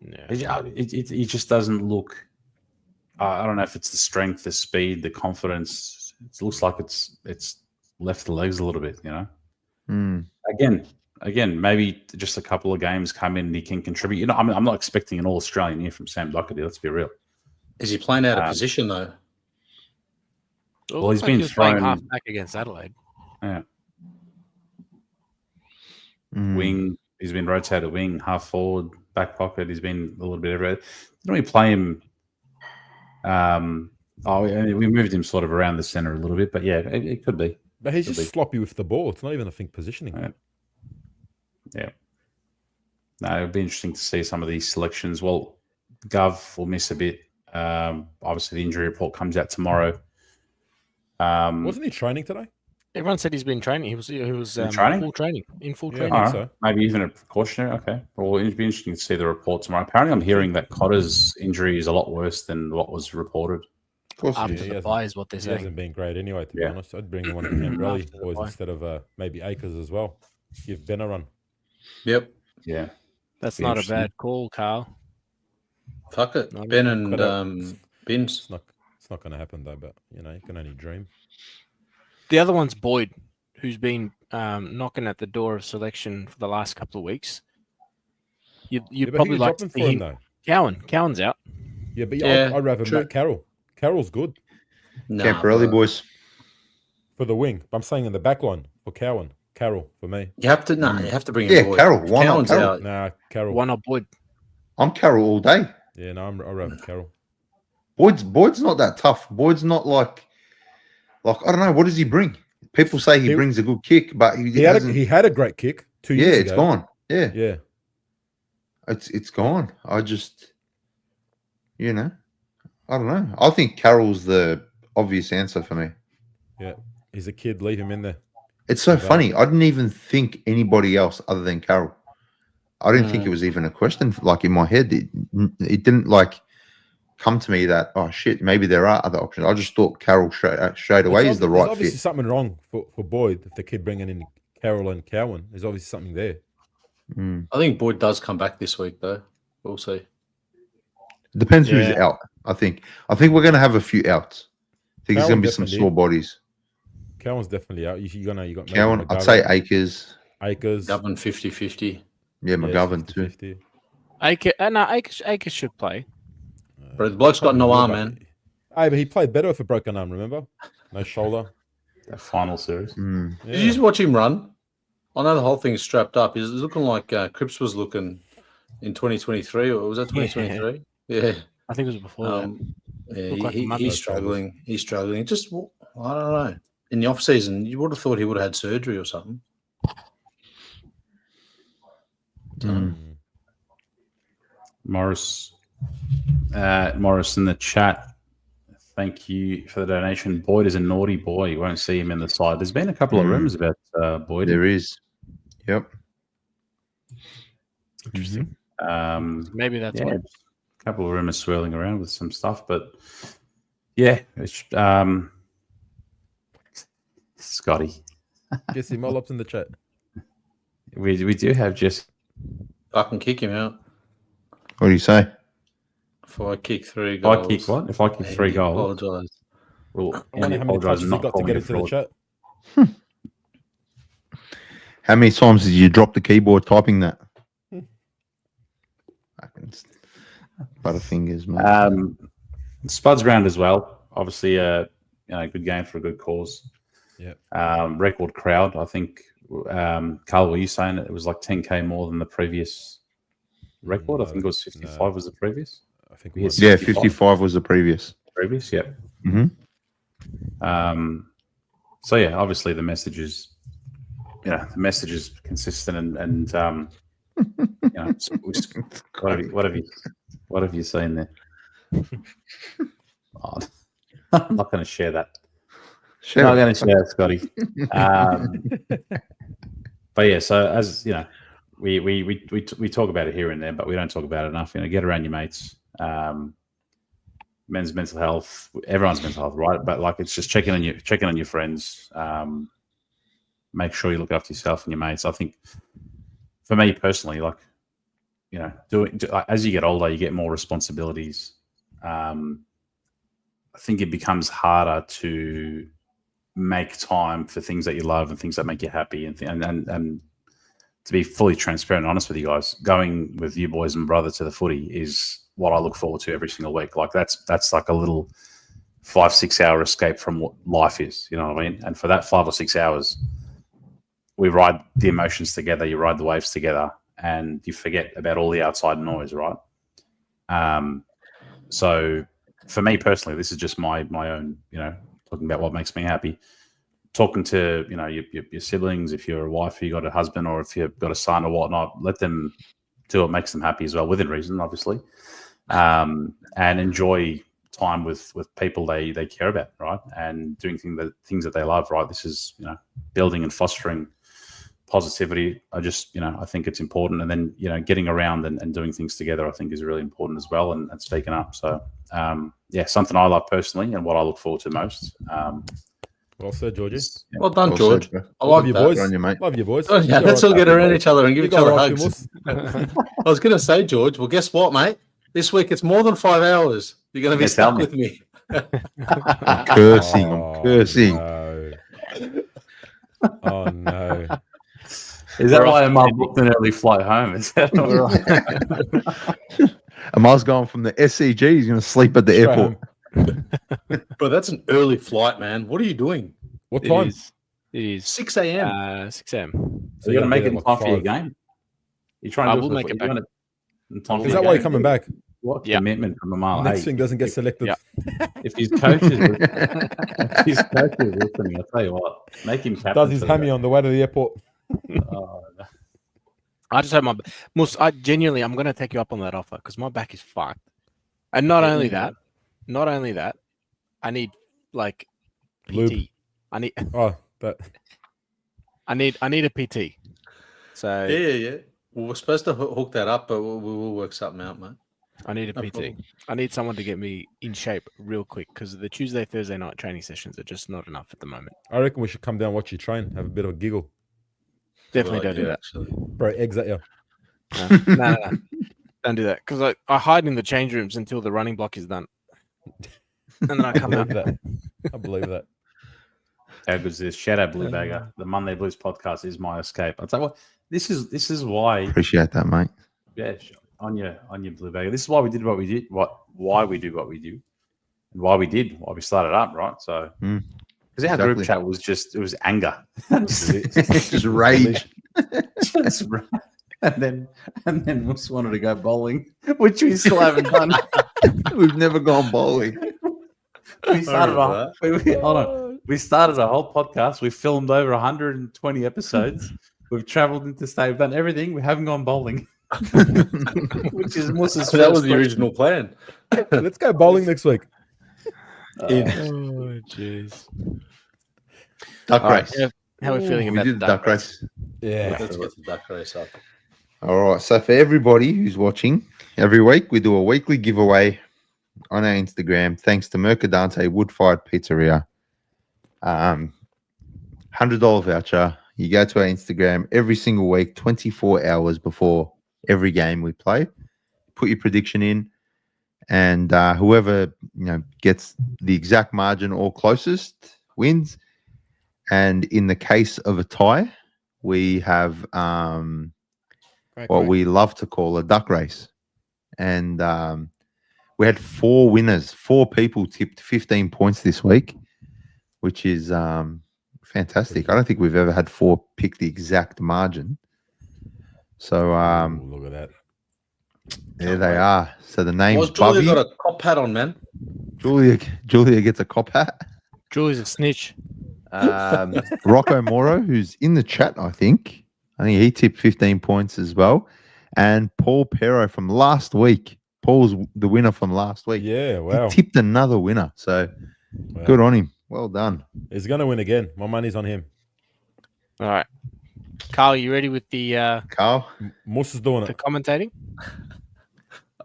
Yeah. He just doesn't look. I don't know if it's the strength, the speed, the confidence. It looks like it's left the legs a little bit. You know. Again, maybe just a couple of games come in and he can contribute. You know, I'm not expecting an All Australian year from Sam Doherty. Let's be real. Is he playing out of position though? Well, he's Like been he was playing thrown- half back against Adelaide. Yeah. Mm. Wing. He's been rotated wing, half forward, back pocket. He's been a little bit everywhere. Didn't we play him? We moved him sort of around the center a little bit, but yeah, it could be. But he's Could just be. sloppy with the ball. It's not even, I think, positioning. Right. Yeah. No, it'd be interesting to see some of these selections. Well, Gov will miss a bit. Obviously, the injury report comes out tomorrow. Wasn't he training today? Everyone said he's been training. He was training? full training. In full Yeah. training. All right. so. Maybe even a precautionary. Okay. Well, it'd be interesting to see the report tomorrow. Apparently, I'm hearing that Cotter's injury is a lot worse than what was reported. Of course, After he is. the bye is what they're He saying. hasn't been great anyway, to be Yeah. honest. I'd bring him on in Camp Rally After the boys bye. instead of maybe Acres as well. Give Ben a run. Yep. Yeah. That's Be not a interesting. bad call, Carl. Fuck it. No, Ben could and Bins. It's not going to happen though. But you know, you can only dream. The other one's Boyd, who's been knocking at the door of selection for the last couple of weeks. You'd Yeah, but probably who's like to dropping see for him. though? Cowan's out. Yeah, but Yeah, I'd rather true. Matt Carroll. Carroll's good Camp Early, boys. for the wing. But I'm saying in the back line for Cowan. Carroll for me. You have to you have to bring in Yeah, Boyd. Carroll. Why not Cowan's Carroll? out. Nah, Carroll. Why not Boyd? I'm Carroll all day. Yeah, no, I'd rather Carroll. Boyd's not that tough. Boyd's not like I don't know. What does he bring? People say he brings a good kick, but he hasn't. He had a great kick 2 years ago. It's gone. Yeah, Yeah. it's gone. I just, I don't know. I think Carroll's the obvious answer for me. Yeah. He's a kid. Leave him in there. It's so funny. I didn't even think anybody else other than Carroll. I didn't think it was even a question. Like in my head, it didn't like come to me that shit, maybe there are other options. I just thought Carroll straight away is the There's right obviously fit. something wrong for Boyd if they keep bringing in Carroll and Cowan. There's obviously something there. I think Boyd does come back this week though. We'll see. Depends who's Yeah. out. I think we're going to have a few outs. I think there's going to be some definitely. sore bodies. Cowan's definitely out. You got maybe Cowan, I'd McGovern, say Akers. Govern 50-50. Yeah, McGovern too. 50-50. Akers should play. But the bloke's got no arm, man. Hey, but he played better with a broken arm, remember? No shoulder. That final series. Mm. Yeah. Did you just watch him run? I know the whole thing's strapped up. He's looking like Cripps was looking in 2023, or was that 2023? Yeah. I think it was before that. Looked like a He's muppet. struggling. He's struggling. Just, I don't know. In the off season, you would have thought he would have had surgery or something. Morris in the chat. Thank you for the donation. Boyd is a naughty boy. You won't see him in the side. There's been a couple of rumors about Boyd. There is. Yep. Interesting. Um, Maybe that's yeah, why. a couple of rumors swirling around with some stuff, but yeah, it's, Scotty. Jesse Motlop's in the chat. We do have Jesse. I can kick him out What do you say? if I kick 3 If I goals. kick what? If I kick 3 goals, Apologise. well, I wonder how many touches he got to get into the chat. How many times did you drop the keyboard typing that? Fucking butterfingers, man. Spuds round as well. Obviously, good game for a good cause. Yeah. Record crowd. I think, Carl, were you saying it was like 10K more than the previous record? I think it was 55 was the previous. I think We it hit was. Yeah, 65. 55 was the previous. Previous, yeah. Mhm. So yeah, obviously the message is, consistent and what have you seen there? Oh, I'm not going to share that. Sure. Not going to share that, Scotty. But yeah, so as you know, we talk about it here and there, but we don't talk about it enough. Get around your mates. Men's mental health, everyone's mental health, right? But like, it's just checking on your friends. Make sure you look after yourself and your mates. I think, for me personally, like, as you get older, you get more responsibilities. I think it becomes harder to make time for things that you love and things that make you happy, and to be fully transparent and honest with you guys, going with you boys and brother to the footy is what I look forward to every single week. Like that's like a little 5-6 hour escape from what life is. You know what I mean? And for that 5 or 6 hours, we ride the emotions together. You ride the waves together, and you forget about all the outside noise, right? So for me personally, this is just my own, talking about what makes me happy. Talking to, your siblings, if you're a wife, you got a husband, or if you've got a son or whatnot, let them do what makes them happy as well, within reason, obviously. And enjoy time with people they care about, right? And doing things that they love, right? This is, building and fostering positivity. I think it's important. And then, getting around and doing things together, I think is really important as well, and speaking up. So, something I love personally and what I look forward to most. Well said, Georgie. Well done, Well George. said, bro. I like Love you, that. boys. Good on you, mate. Love you, boys. Oh, yeah, let's all get around each other and give You each go other right, you hugs. must. I was going to say, George, well, guess what, mate? This week it's more than 5 hours. You're going to be Yeah, stuck tell me. with me. I'm cursing. I'm cursing. No. Oh, no. Is that We're why off. Amal booked an early flight home? Is that Amal's going from the SCG. He's going to sleep at the Straight airport. home. But that's an early flight, man. What are you doing? What It time? is 6 a.m. 6 a.m. So you're going to make get it in like time for your 5. game? You're trying I to do will for make it back. Is that why you're coming back? What Yeah. commitment from Amal? Next Hey, thing doesn't get selected. Yeah. if his coaches, listening, I'll tell you what, make him captain. Does his for the hammy on the way to the airport. day. Oh, no. I just have my Mus. I'm going to take you up on that offer because my back is fucked. And not only that, I need like PT. Lube. I need Oh, that. I need a PT. So Yeah. Well, we're supposed to hook that up, but we will work something out, mate. I need a No PT. problem. I need someone to get me in shape real quick because the Tuesday, Thursday night training sessions are just not enough at the moment. I reckon we should come down, watch you train, have a bit of a giggle. Definitely Good don't do idea, that. actually. Bro, eggs at you. No. Don't do that because I hide in the change rooms until the running block is done. And then I come out. I believe that. How good is this? Shout out Blue Bagger. The Monday Blues podcast is my escape. I'll tell you what, this is why. Appreciate that, mate. Yeah, on your Blue Bagger. This is why we did what we did. Why we do what we do, and why we started up, right? So, because our group chat was it was anger, Just rage. and then we just wanted to go bowling, which we still haven't done. We've never gone bowling. We started we started a whole podcast. We filmed over 120 episodes. We've traveled interstate. We've done everything. We haven't gone bowling, which is Mus's So that was first the question. original plan. Let's go bowling next week. Oh jeez. Duck All right. race. How are we feeling We about did the duck race. Yeah. Let's get the duck race up. All right. So for everybody who's watching, every week we do a weekly giveaway on our Instagram. Thanks to Mercadante Woodfire Pizzeria. $100 voucher. You go to our Instagram every single week, 24 hours before every game we play. Put your prediction in, and whoever gets the exact margin or closest wins. And in the case of a tie, we have what we love to call a duck race. And we had 4 winners. 4 people tipped 15 points this week, which is fantastic. I don't think we've ever had 4 pick the exact margin. So look at that. There they are. So the name's Julia Bubby. got a cop hat on, man. Julia gets a cop hat. Julie's a snitch. Rocco Moro, who's in the chat, I think he tipped 15 points as well. And Paul Pero from last week. Paul's the winner from last week. Yeah, wow. He tipped another winner. So good on him. Well done. He's going to win again. My money's on him. All right. Carl, you ready with the Carl? Moose is doing the it. commentating?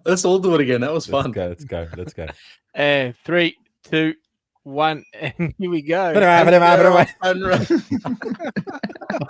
Let's all do it again. That was fun. Let's go. 3, 2, 1, and here we go.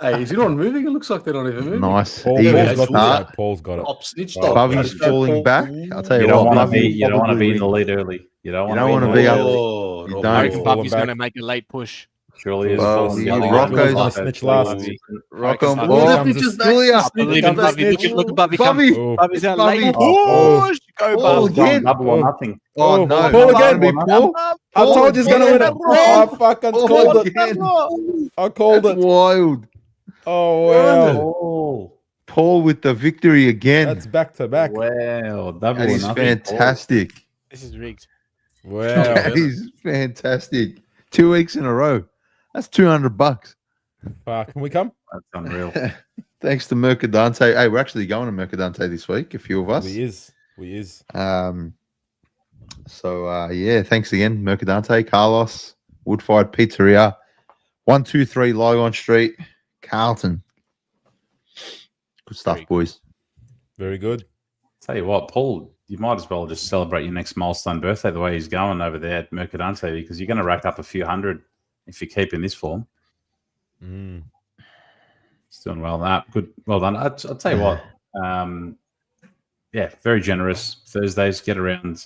Hey, is he not moving? It looks like they're not even moving. Nice. Paul's got it. Top snitch. Bubby's falling back. I'll tell you, You don't what. want to be in the lead early. You don't want to be up. Oh, You no. don't. I reckon Falling Bobby's back. going to make a late push. Surely is. Rocco's on snitch last. Rocco. Here Oh, Julia. Believe in Bobby. Look at Bobby come. Bobby. Oh, Bobby's out Bobby. late. Oh. Push. Go, Oh, Bobby. again. Double or nothing. Oh, no. Paul again. Be Paul. I told you he's going to win it. I fucking Paul called it. again. I called That's it. wild. Oh, wow. Oh, Paul with the victory again. That's back to back. wow. Double That or is nothing. fantastic. This is rigged. Wow. That is fantastic. 2 weeks in a row. That's $200. Can we come? That's unreal. Thanks to Mercadante. Hey, we're actually going to Mercadante this week, a few of us. We is. So yeah, thanks again, Mercadante, Carlos, Woodfire Pizzeria, 123 Lygon Street, Carlton. Good stuff, boys. Very good. Tell you what, Paul, you might as well just celebrate your next milestone birthday the way he's going over there at Mercadante, because you're going to rack up a few hundred if you keep in this form. He's doing well. Good. Well done. I'll tell you what. Yeah, very generous. Thursdays get around,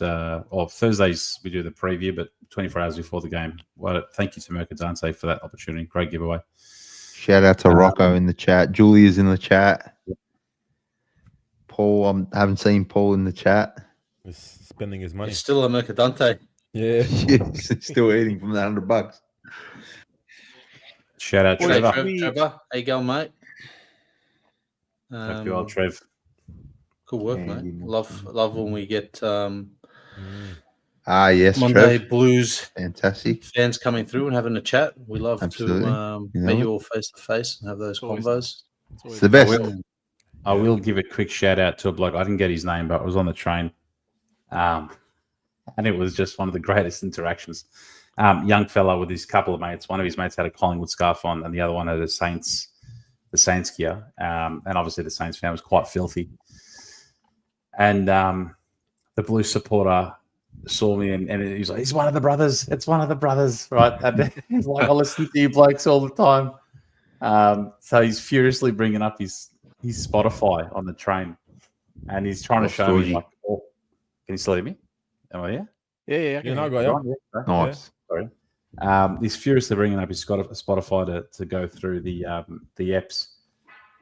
or Thursdays we do the preview, but 24 hours before the game. Well, thank you to Mercadante for that opportunity. Great giveaway. Shout out to Rocco in the chat. Julia's in the chat. Paul, I haven't seen Paul in the chat. He's spending his money. He's still a Mercadante. Yeah. Yes, still eating from the $100. Shout out Hey, Trevor. Trevor. How you going, mate? Thank you, old Trev. Good work, Yeah, mate. Love when we get Yes, Monday Trev. Blues Fantastic. fans coming through and having a chat. We love Absolutely. to You know meet it. you all face to face and have those combos. It's the best. I will give a quick shout out to a bloke. I didn't get his name, but I was on the train. And it was just one of the greatest interactions. Young fella with his couple of mates. One of his mates had a Collingwood scarf on, and the other one had the Saints gear. And obviously the Saints fan was quite filthy. And the Blues supporter saw me and he was like, "He's one of the brothers. It's one of the brothers," right? And he's like, "I listen to you blokes all the time." So he's furiously bringing up his Spotify on the train, and he's trying to show me like, "Oh, can you still hear me? Am I here?" Yeah. You know, go Nice. Sorry. He's furiously bringing up his Spotify to go through the apps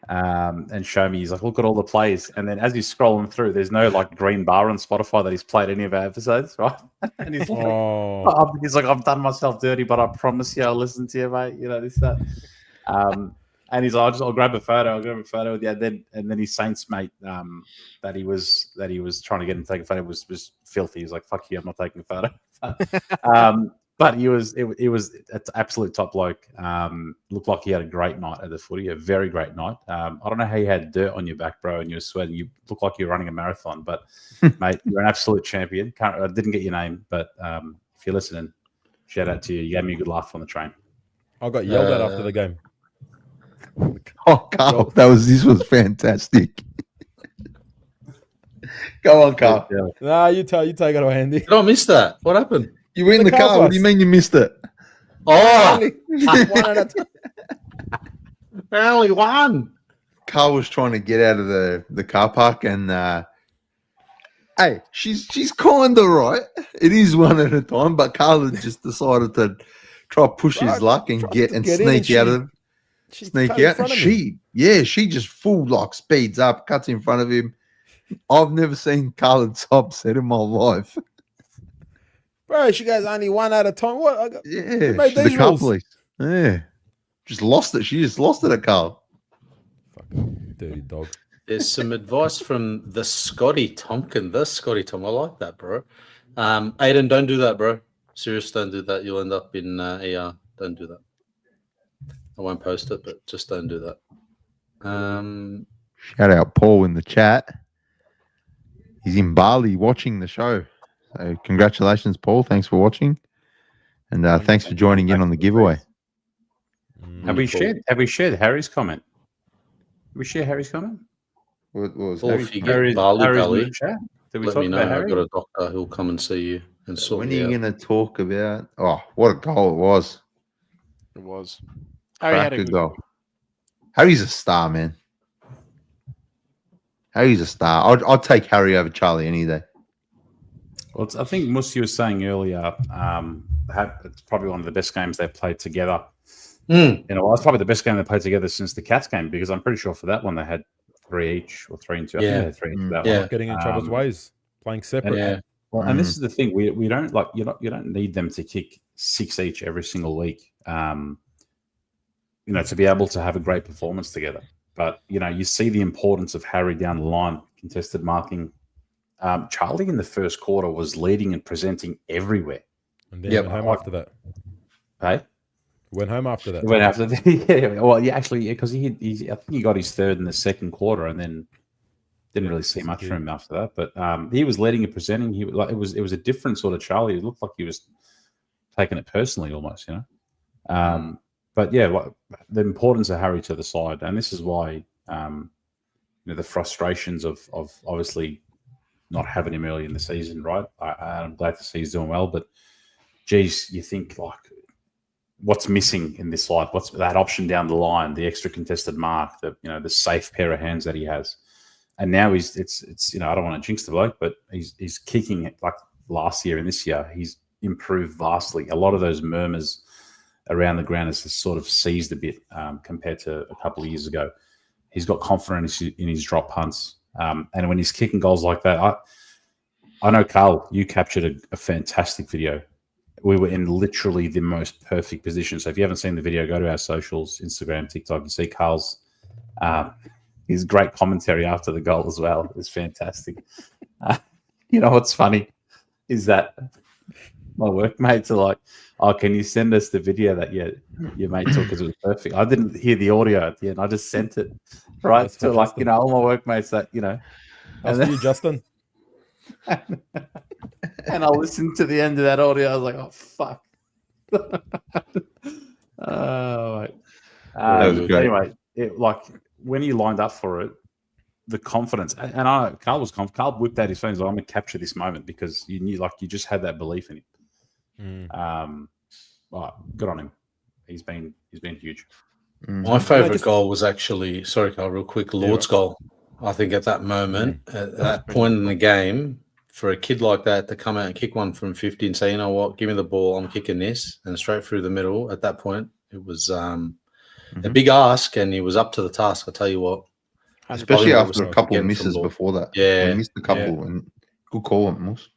and show me. He's like, "Look at all the plays," and then as he's scrolling through, there's no like green bar on Spotify that he's played any of our episodes, right? And he's like, he's like, "I've done myself dirty, but I promise you, I'll listen to you, mate. You know this that." And he's like, "I'll grab a photo. I'll grab a photo with you." And then his Saints mate that he was trying to get him to take a photo was filthy. He's like, "Fuck you, I'm not taking a photo." But it was an absolute top bloke. Looked like he had a great night at the footy, a very great night. I don't know how you had dirt on your back, bro, and you were sweating. You looked like you were running a marathon, but mate, you're an absolute champion. I didn't get your name, but if you're listening, shout out to you. You gave me a good laugh on the train. I got yelled at after the game. Oh, Carl, this was fantastic. Go on, Carl. Nah, you take it away, Andy. Did I miss that? What happened? You were in the car. What do you mean you missed it? Oh, One at a time. only one. Carl was trying to get out of the car park, and hey, she's kind of right. It is one at a time, but Carl had just decided to try push his luck and Tried to get in sneak and out of. She Sneak cut in out. front And of me. she just full like speeds up, cuts in front of him. I've never seen Carlton so upset in my life. Bro, she goes only one at a time. What? Yeah, made she's a these rules? couple. Yeah, just lost it. She just lost it at Carl. Fucking dirty dog. There's some advice from the Scotty Tompkin. The Scotty Tom. I like that, bro. Aiden, don't do that, bro. Serious, don't do that. You'll end up in ER. Don't do that. I won't post it, but just don't do that. Shout out Paul in the chat. He's in Bali watching the show. So congratulations, Paul. Thanks for watching, and thanks for joining in on the giveaway. Have we shared Harry's comment? Did we share Harry's comment? What was Paul, Harry's if you comment? get Bali Harry's in Belly, the chat. Did we let talk me know. about I've Harry? got a doctor who'll come and see you and sort When are you you out. going to talk about? Oh, what a goal it was! It was. Harry had a Cracker good goal. Harry's a star, man. Harry's a star. I'd take Harry over Charlie any day. Well, I think Musi was saying earlier, it's probably one of the best games they've played together. Mm. You know, it's probably the best game they played together since the Cats game, because I'm pretty sure for that one they had 3 each or 3 and 2. I think they had 3 each for that Yeah. one. Not getting in each other's ways, playing separate. Yeah. Well, and this is the thing: we don't like you don't need them to kick 6 each every single week. You know, to be able to have a great performance together. But you know, you see the importance of Harry down the line, contested marking. Charlie in the first quarter was leading and presenting everywhere. And then went home after that. Hey, Went home after that. went after yeah. Well, yeah, actually, because I think he got his third in the second quarter, and then didn't really see much from him after that. But he was leading and presenting. He like it was a different sort of Charlie. It looked like he was taking it personally, almost, you know. But yeah, like, the importance of Harry to the side, and this is why you know, the frustrations of obviously not having him early in the season, right? I'm glad to see he's doing well, but geez, you think like, what's missing in this side? What's that option down the line? The extra contested mark, the safe pair of hands that he has, and now it's you know, I don't want to jinx the bloke, but he's kicking like last year and this year. He's improved vastly. A lot of those murmurs around the ground has sort of seized a bit compared to a couple of years ago. He's got confidence in his drop punts. And when he's kicking goals like that, I know, Carl, you captured a fantastic video. We were in literally the most perfect position. So if you haven't seen the video, go to our socials, Instagram, TikTok. You see Carl's his great commentary after the goal as well. It was fantastic. You know what's funny is that my workmates are like, "Oh, can you send us the video that your mate took because it was perfect?" I didn't hear the audio at the end. I just sent it right to like, you know, all my workmates that, you know. How's for you, Justin? And I listened to the end of that audio. I was like, "Oh fuck!" Oh, mate. That was great. Anyway, like when he lined up for it, the confidence, and I know Carl was confident. Carl whipped out his phone. He's like, "I'm gonna capture this moment," because you knew, like, you just had that belief in him. Good on him. He's been huge. My favourite goal was actually, sorry, Carl, real quick, Lord's goal. I think at that moment, at that point in the game, for a kid like that to come out and kick one from 50 and say, "You know what, give me the ball, I'm kicking this," and straight through the middle, at that point, it was a big ask, and he was up to the task, I tell you what. Especially after a couple of misses before that. Yeah. We missed a couple, and good call on Moose.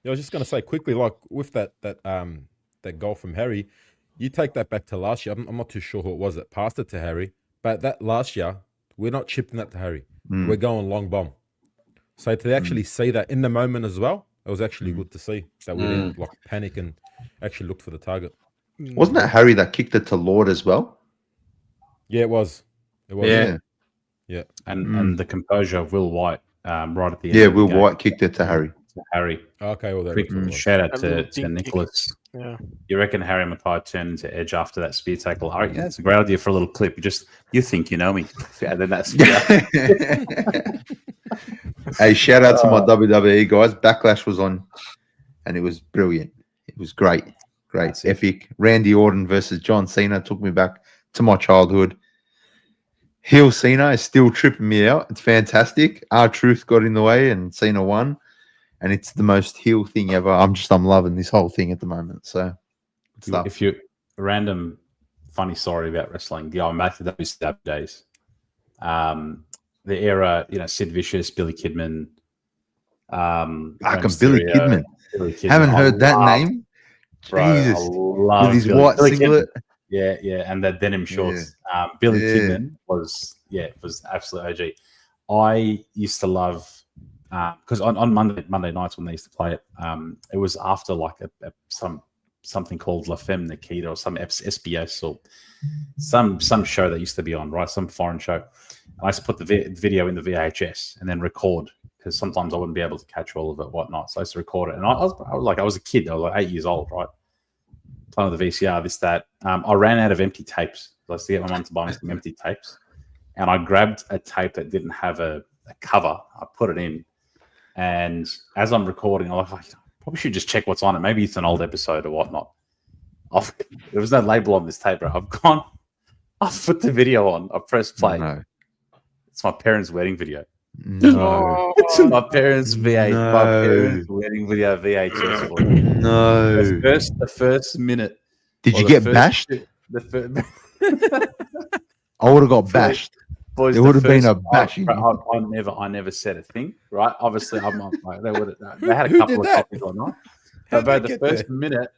Yeah, I was just going to say quickly, like with that goal from Harry, you take that back to last year. I'm not too sure who it was that passed it to Harry, but that last year, we're not chipping that to Harry. We're going long bomb. So to actually see that in the moment as well, it was actually good to see that we didn't like panic and actually looked for the target. Wasn't that Harry that kicked it to Lord as well? Yeah, it was. It was. Yeah. And the composure of Will White right at the end. Yeah, of the Will game. White kicked it to Harry. Harry. Okay, well, Quick shout out to Nicholas. Yeah. You reckon Harry Mackay turned into edge after that spear tackle? I reckon that's a great idea for a little clip. You think you know me. Yeah, then that's Hey, shout out to my WWE guys. Backlash was on, and it was brilliant. It was great. Epic. Randy Orton versus John Cena took me back to my childhood. Heel Cena is still tripping me out. It's fantastic. R-Truth got in the way and Cena won. And it's the most heel thing ever. I'm loving this whole thing at the moment. So good stuff. If you random funny story about wrestling, going back to those days, the era, Sid Vicious, Billy Kidman, Billy Kidman. Haven't heard that name. Bro, Jesus. I love With his Billy white singlet. Yeah, and the denim shorts. Billy Kidman was absolute OG. I used to love because on Monday nights when they used to play it, it was after like something called La Femme Nikita or some SBS or some show that used to be on, right? Some foreign show. And I used to put the video in the VHS and then record because sometimes I wouldn't be able to catch all of it, whatnot. So I used to record it, and I was a kid. I was like 8 years old, right? Playing with the VCR, this, that. I ran out of empty tapes. So I used to get my mum to buy me some empty tapes. And I grabbed a tape that didn't have a cover. I put it in. And as I'm recording, I'm like, I probably should just check what's on it. Maybe it's an old episode or whatnot. There was no label on this tape, bro. I've put the video on. I pressed play. No. It's my parents' wedding video. No. It's my parents' my parents' wedding video VHS. No. The first minute. Did you get bashed? I would have got bashed. Boys, there would have been a bashing. I never said a thing, right? Obviously, they had a couple of copies or not. But the first minute,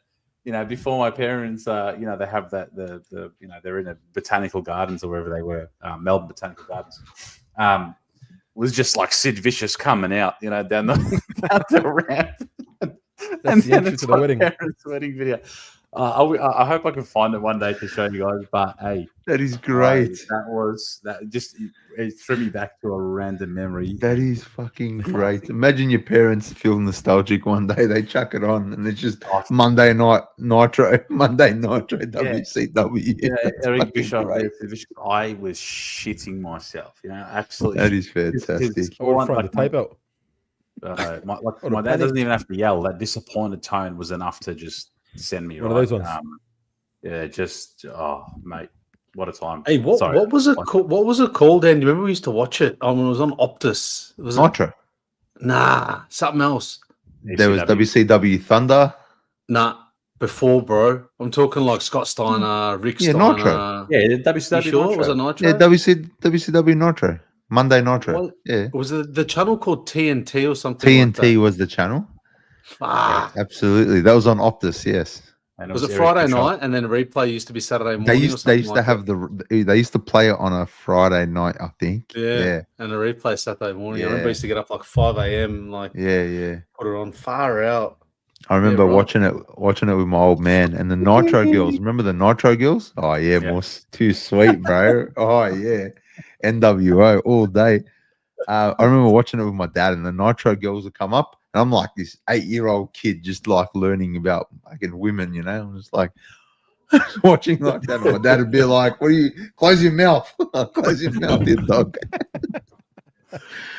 before my parents, they have that they're in the botanical gardens or wherever they were, Melbourne Botanical Gardens. Was just like Sid Vicious coming out, down the ramp. That's the entrance to the wedding. Parents' wedding video. I hope I can find it one day to show you guys. But hey, that is great. It threw me back to a random memory. That is fucking great. Imagine your parents feel nostalgic one day. They chuck it on, and it's just Monday Night Nitro, WCW. Yeah, Eric Bishop. I was shitting myself. Absolutely. That is fantastic. Or the tape out. My dad doesn't even have to yell. That disappointed tone was enough to just send me one of those ones. Mate, what a time. Hey, what was it called? What was it called then? Do you remember we used to watch it? When it was on Optus. Was Nitro. Nah, something else. There was WCW Thunder. Nah, before, bro. I'm talking like Scott Steiner, Rick Steiner. Nitro. Yeah, WCW. Sure? Nitro. Was it Nitro? Yeah, WCW Nitro. Monday Nitro. Was the channel called TNT or something? TNT was the channel. Ah, absolutely. That was on Optus, yes. Was it Friday night and then replay used to be Saturday morning? They used to have they used to play it on a Friday night, I think. Yeah. And the replay Saturday morning. Yeah. I remember I used to get up like 5 a.m. Put it on far out. I remember watching it with my old man and the Nitro Girls. Remember the Nitro Girls? Oh yeah, Moss. Too sweet, bro. Oh yeah. NWO all day. I remember watching it with my dad and the Nitro Girls would come up. And I'm like this 8-year-old kid just like learning about fucking women, I'm just like watching like that. And my dad would be like, close your mouth. Close your mouth, you dog.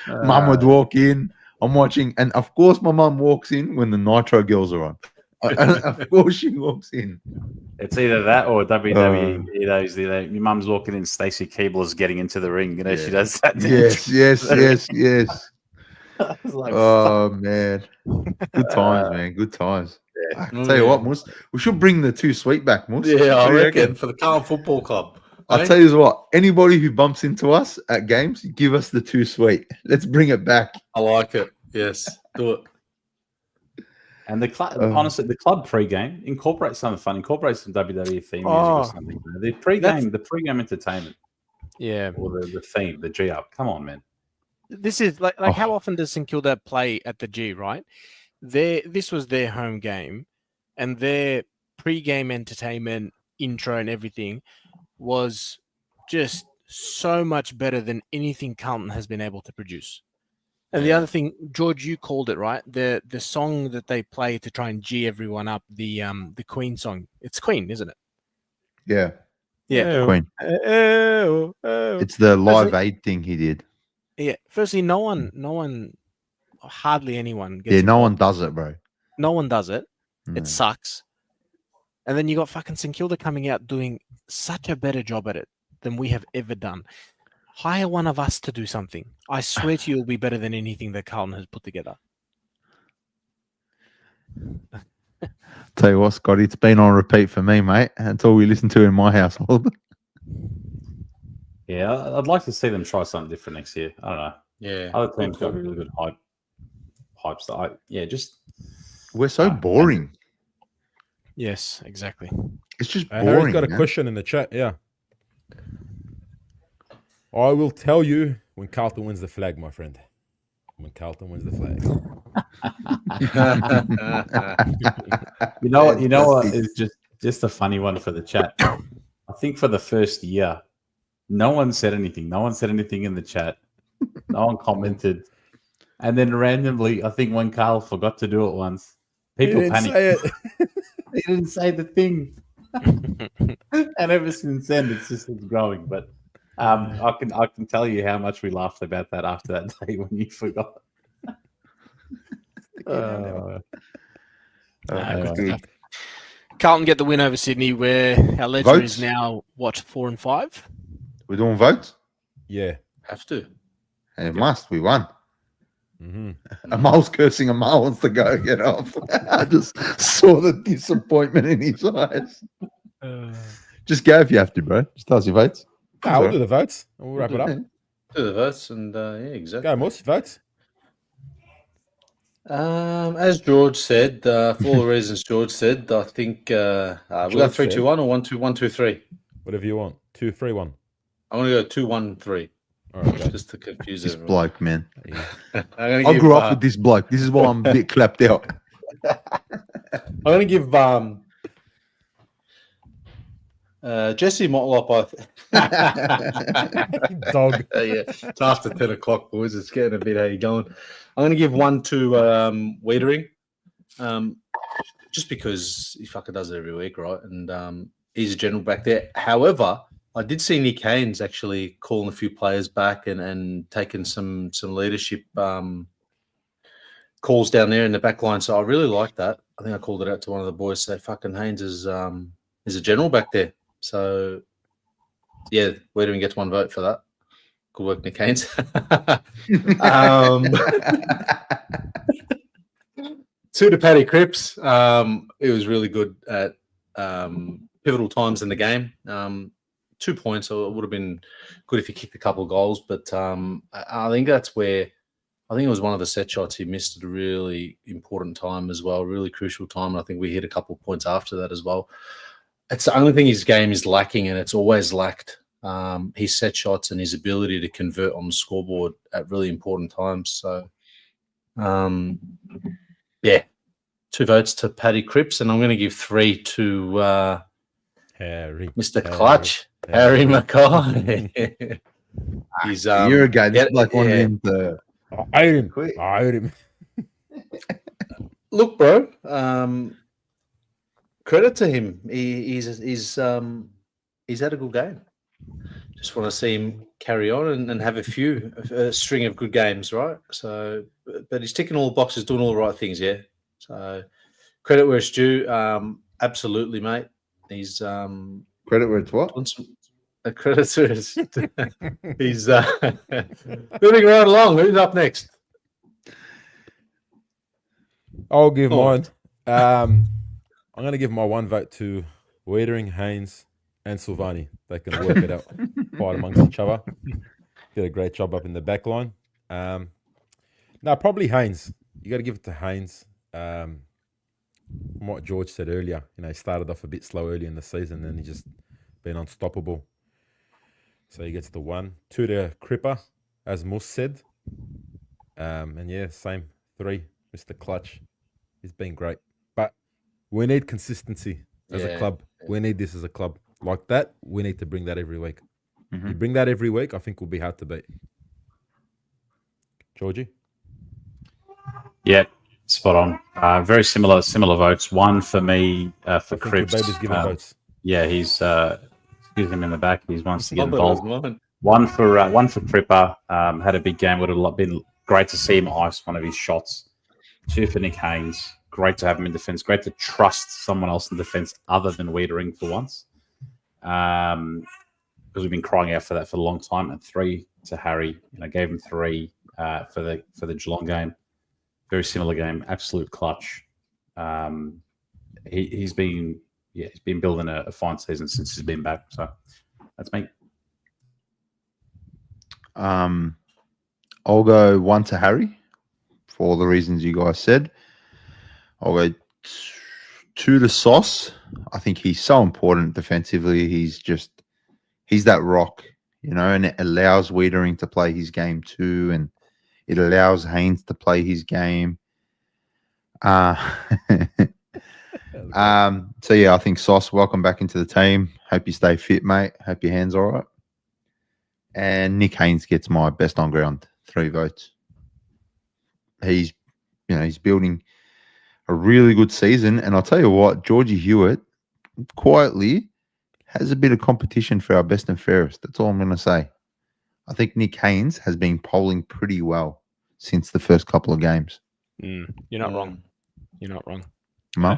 Mum would walk in. I'm watching. And of course, my mum walks in when the Nitro Girls are on. Of course, she walks in. It's either that or WWE. Your mum's walking in. Stacey Keebler's getting into the ring. She does that. Yes. Oh man, good times, man. Good times. Yeah. I tell you what, Mus, we should bring the too sweet back, Mus. Yeah, I reckon for the Carlton Football Club. I'll tell you what. Anybody who bumps into us at games, give us the too sweet. Let's bring it back. I like it. Yes, do it. And the club, honestly, the club pre-game incorporates something fun. Incorporates some WWE theme music or something. The pre-game entertainment. Yeah, or the theme, the G up. Come on, man. This is like how often does St Kilda play at the G, right? This was their home game, and their pre-game entertainment intro and everything was just so much better than anything Carlton has been able to produce. And the other thing, George, you called it, right? The song that they play to try and G everyone up, the Queen song. It's Queen, isn't it? Yeah. Yeah. Queen. It's the Live Aid thing he did. Yeah. Firstly, no one, hardly anyone gets no one does it, bro. No one does it. It sucks. And then you got fucking St Kilda coming out doing such a better job at it than we have ever done. hire one of us to do something. I swear to you, it'll be better than anything that Carlton has put together. Tell you what, Scotty, it's been on repeat for me, mate. That's all we listen to in my household. Yeah, I'd like to see them try something different next year. I don't know. Yeah. Other teams got really good hype stuff. Just We're so boring. Yes, exactly. It's just Harry's boring. got a man. question in the chat. Yeah. I will tell you when Carlton wins the flag, my friend. When Carlton wins the flag. You know what is just a funny one for the chat. I think for the first year, no one said anything. No one said anything in the chat. No one commented. And then randomly, I think when Carl forgot to do it once, people panicked. Say it. He didn't say the thing. And ever since then, it's growing. But I can tell you how much we laughed about that after that day when you forgot. Good. Carlton get the win over Sydney, where our ledger is now, 4 and 5? We're doing votes? Yeah. Have to. And it must. We won. Mm-hmm. Amal's cursing. Amal wants to go get off. I just saw the disappointment in his eyes. Just go if you have to, bro. Just tell us your votes. We'll do the votes and we'll wrap it up. Do the votes and exactly. Go, Moss, votes. As George said, for all the reasons George said, I think we got 3-2-1 or 1-2-1-2-3. Whatever you want. 2-3-1. I'm gonna go 2-1-3. All right, okay. Just to confuse This everyone. bloke, man. I grew up with this bloke. This is why I'm a bit clapped out. I'm gonna give Jesse Motlop. Dog. Yeah, it's after 10 o'clock, boys. It's getting a bit how you going. I'm gonna give one to Wiedering, just because he fucking does it every week, right? And he's a general back there. However, I did see Nick Haynes actually calling a few players back and taking some leadership calls down there in the back line. So I really like that. I think I called it out to one of the boys. Say, fucking Haynes is a general back there. So yeah, Wiedering gets one vote for that. Good work, Nick Haynes. Two to Paddy Cripps. It was really good at pivotal times in the game. 2 points. So it would have been good if he kicked a couple of goals. But I think that's where I think it was one of the set shots he missed at a really important time as well, really crucial time. And I think we hit a couple of points after that as well. It's the only thing his game is lacking, and it's always lacked. His set shots and his ability to convert on the scoreboard at really important times. So, yeah, 2 votes to Paddy Cripps, and I'm going to give 3 to Harry. Mr. Clutch, Harry Mackay. He's a year ago, this bloke wanted him to. I heard him. Look, bro. Credit to him. He's had a good game. Just want to see him carry on and have a string of good games, right? So, but he's ticking all the boxes, doing all the right things, yeah. So, credit where it's due. Absolutely, mate. He's Credit where it's what? Credit to his. He's moving right along. Who's up next? I'll give mine. I'm going to give my one vote to Wiedering, Haynes, and Silvani. They can work it out fight amongst each other. Did a great job up in the back line. No, probably Haynes. You got to give it to Haynes. From what George said earlier, he started off a bit slow early in the season, and he just been unstoppable. So he gets the 1. 2 to Cripper, as Moose said. And yeah, same 3, Mr. Clutch. He's been great. But we need consistency as a club. We need this as a club. Like that, we need to bring that every week. Mm-hmm. You bring that every week, I think we'll be hard to beat. Georgie? Yeah, spot on. Very similar votes. 1 for me for Cripps. Baby's giving votes. Yeah, he's excuse him in the back. He wants to get involved. 1 for Cripper. Had a big game. Would have been great to see him ice one of his shots. 2 for Nick Haynes. Great to have him in defence. Great to trust someone else in defence other than Wiedering for once. because we've been crying out for that for a long time. And 3 to Harry, and I gave him 3 for the Geelong game. Very similar game, absolute clutch. He's been building a fine season since he's been back. So that's me. I'll go 1 to Harry for all the reasons you guys said. I'll go 2 to Sauce. I think he's so important defensively. He's that rock, and it allows Wiedering to play his game too, and it allows Haynes to play his game. So yeah, I think Sauce, welcome back into the team. Hope you stay fit, mate. Hope your hand's all right. And Nick Haynes gets my best on ground, 3 votes. He's building a really good season. And I'll tell you what, Georgie Hewitt quietly has a bit of competition for our best and fairest. That's all I'm going to say. I think Nick Haynes has been polling pretty well since the first couple of games. You're not wrong. You're not wrong.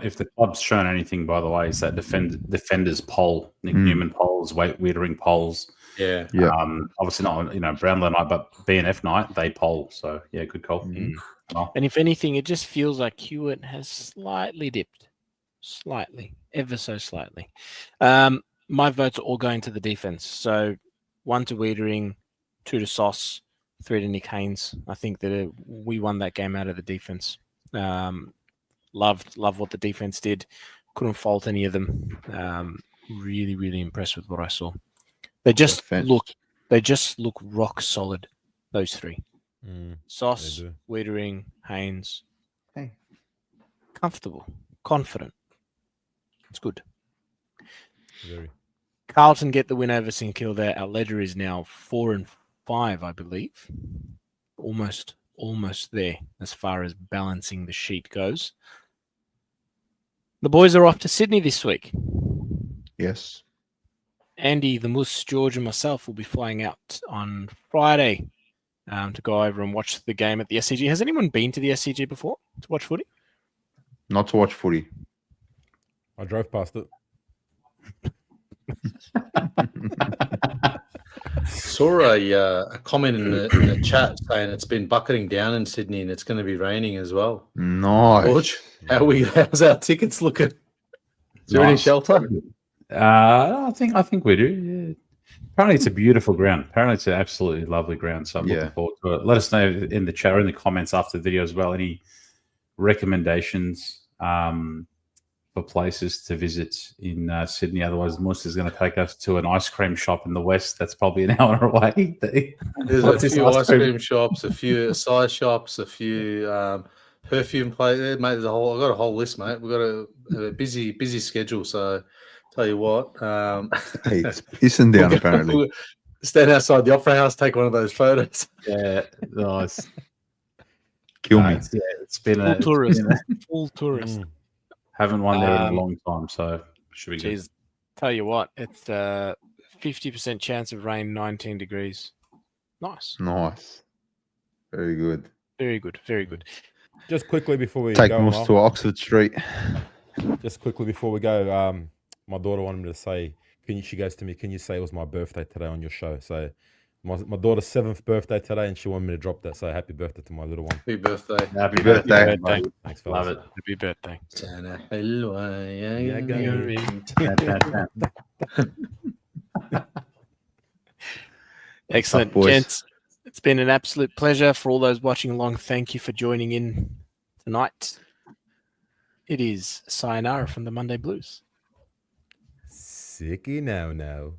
If the club's shown anything, by the way, is that defenders poll, Nick Newman polls, Wiedering polls. Yeah. Obviously not, Brownlow night, but BNF night, they poll. So, yeah, good call. Well, And if anything, it just feels like Hewitt has slightly dipped. Slightly. Ever so slightly. My votes are all going to the defense. So 1 to Wiedering, 2 to Sauce, 3 to Nick Haynes. I think that we won that game out of the defense. Loved what the defense did. Couldn't fault any of them. Really, really impressed with what I saw. They just look rock solid. Those 3. Sauce, Wiedering, Haynes. Hey. Comfortable, confident. It's good. Very. Carlton get the win over St Kilda. Our ledger is now 4 and 5, I believe. Almost there as far as balancing the sheet goes. The boys are off to Sydney this week. Yes. Andy, the Moose, George, and myself will be flying out on Friday to go over and watch the game at the SCG. Has anyone been to the SCG before to watch footy? Not to watch footy. I drove past it. Saw a comment in the chat saying it's been bucketing down in Sydney and it's going to be raining as well. Nice. George, how's our tickets looking? Is there any shelter? I think we do. Yeah. Apparently, it's a beautiful ground. Apparently, it's an absolutely lovely ground. So I'm looking forward to it. Let us know in the chat or in the comments after the video as well any recommendations for places to visit in Sydney. Otherwise, Moose is going to take us to an ice cream shop in the west. That's probably an hour away. There's a few ice cream shops, a few size shops, a few perfume places. Mate, I've got a whole list, mate. We've got a busy schedule. So, tell you what, Hey, it's pissing down apparently. We'll stand outside the Opera House, take one of those photos. Yeah, nice. Kill me. It's been Full tourist. Full tourist. Haven't won there in a long time, so should be good. Tell you what, it's 50% chance of rain, 19 degrees. Nice. Very good. Very good. Very good. Just quickly before we Take go, Moose to Oxford Street. Just quickly before we go, my daughter wanted me to say, she goes to me, can you say it was my birthday today on your show? So my daughter's 7th birthday today, and she wanted me to drop that. So happy birthday to my little one. Happy birthday. Happy birthday. Thanks, fellas. Love it. Happy birthday. Excellent, gents. It's been an absolute pleasure. For all those watching along, thank you for joining in tonight. It is sayonara from the Monday Blues. Sicky now.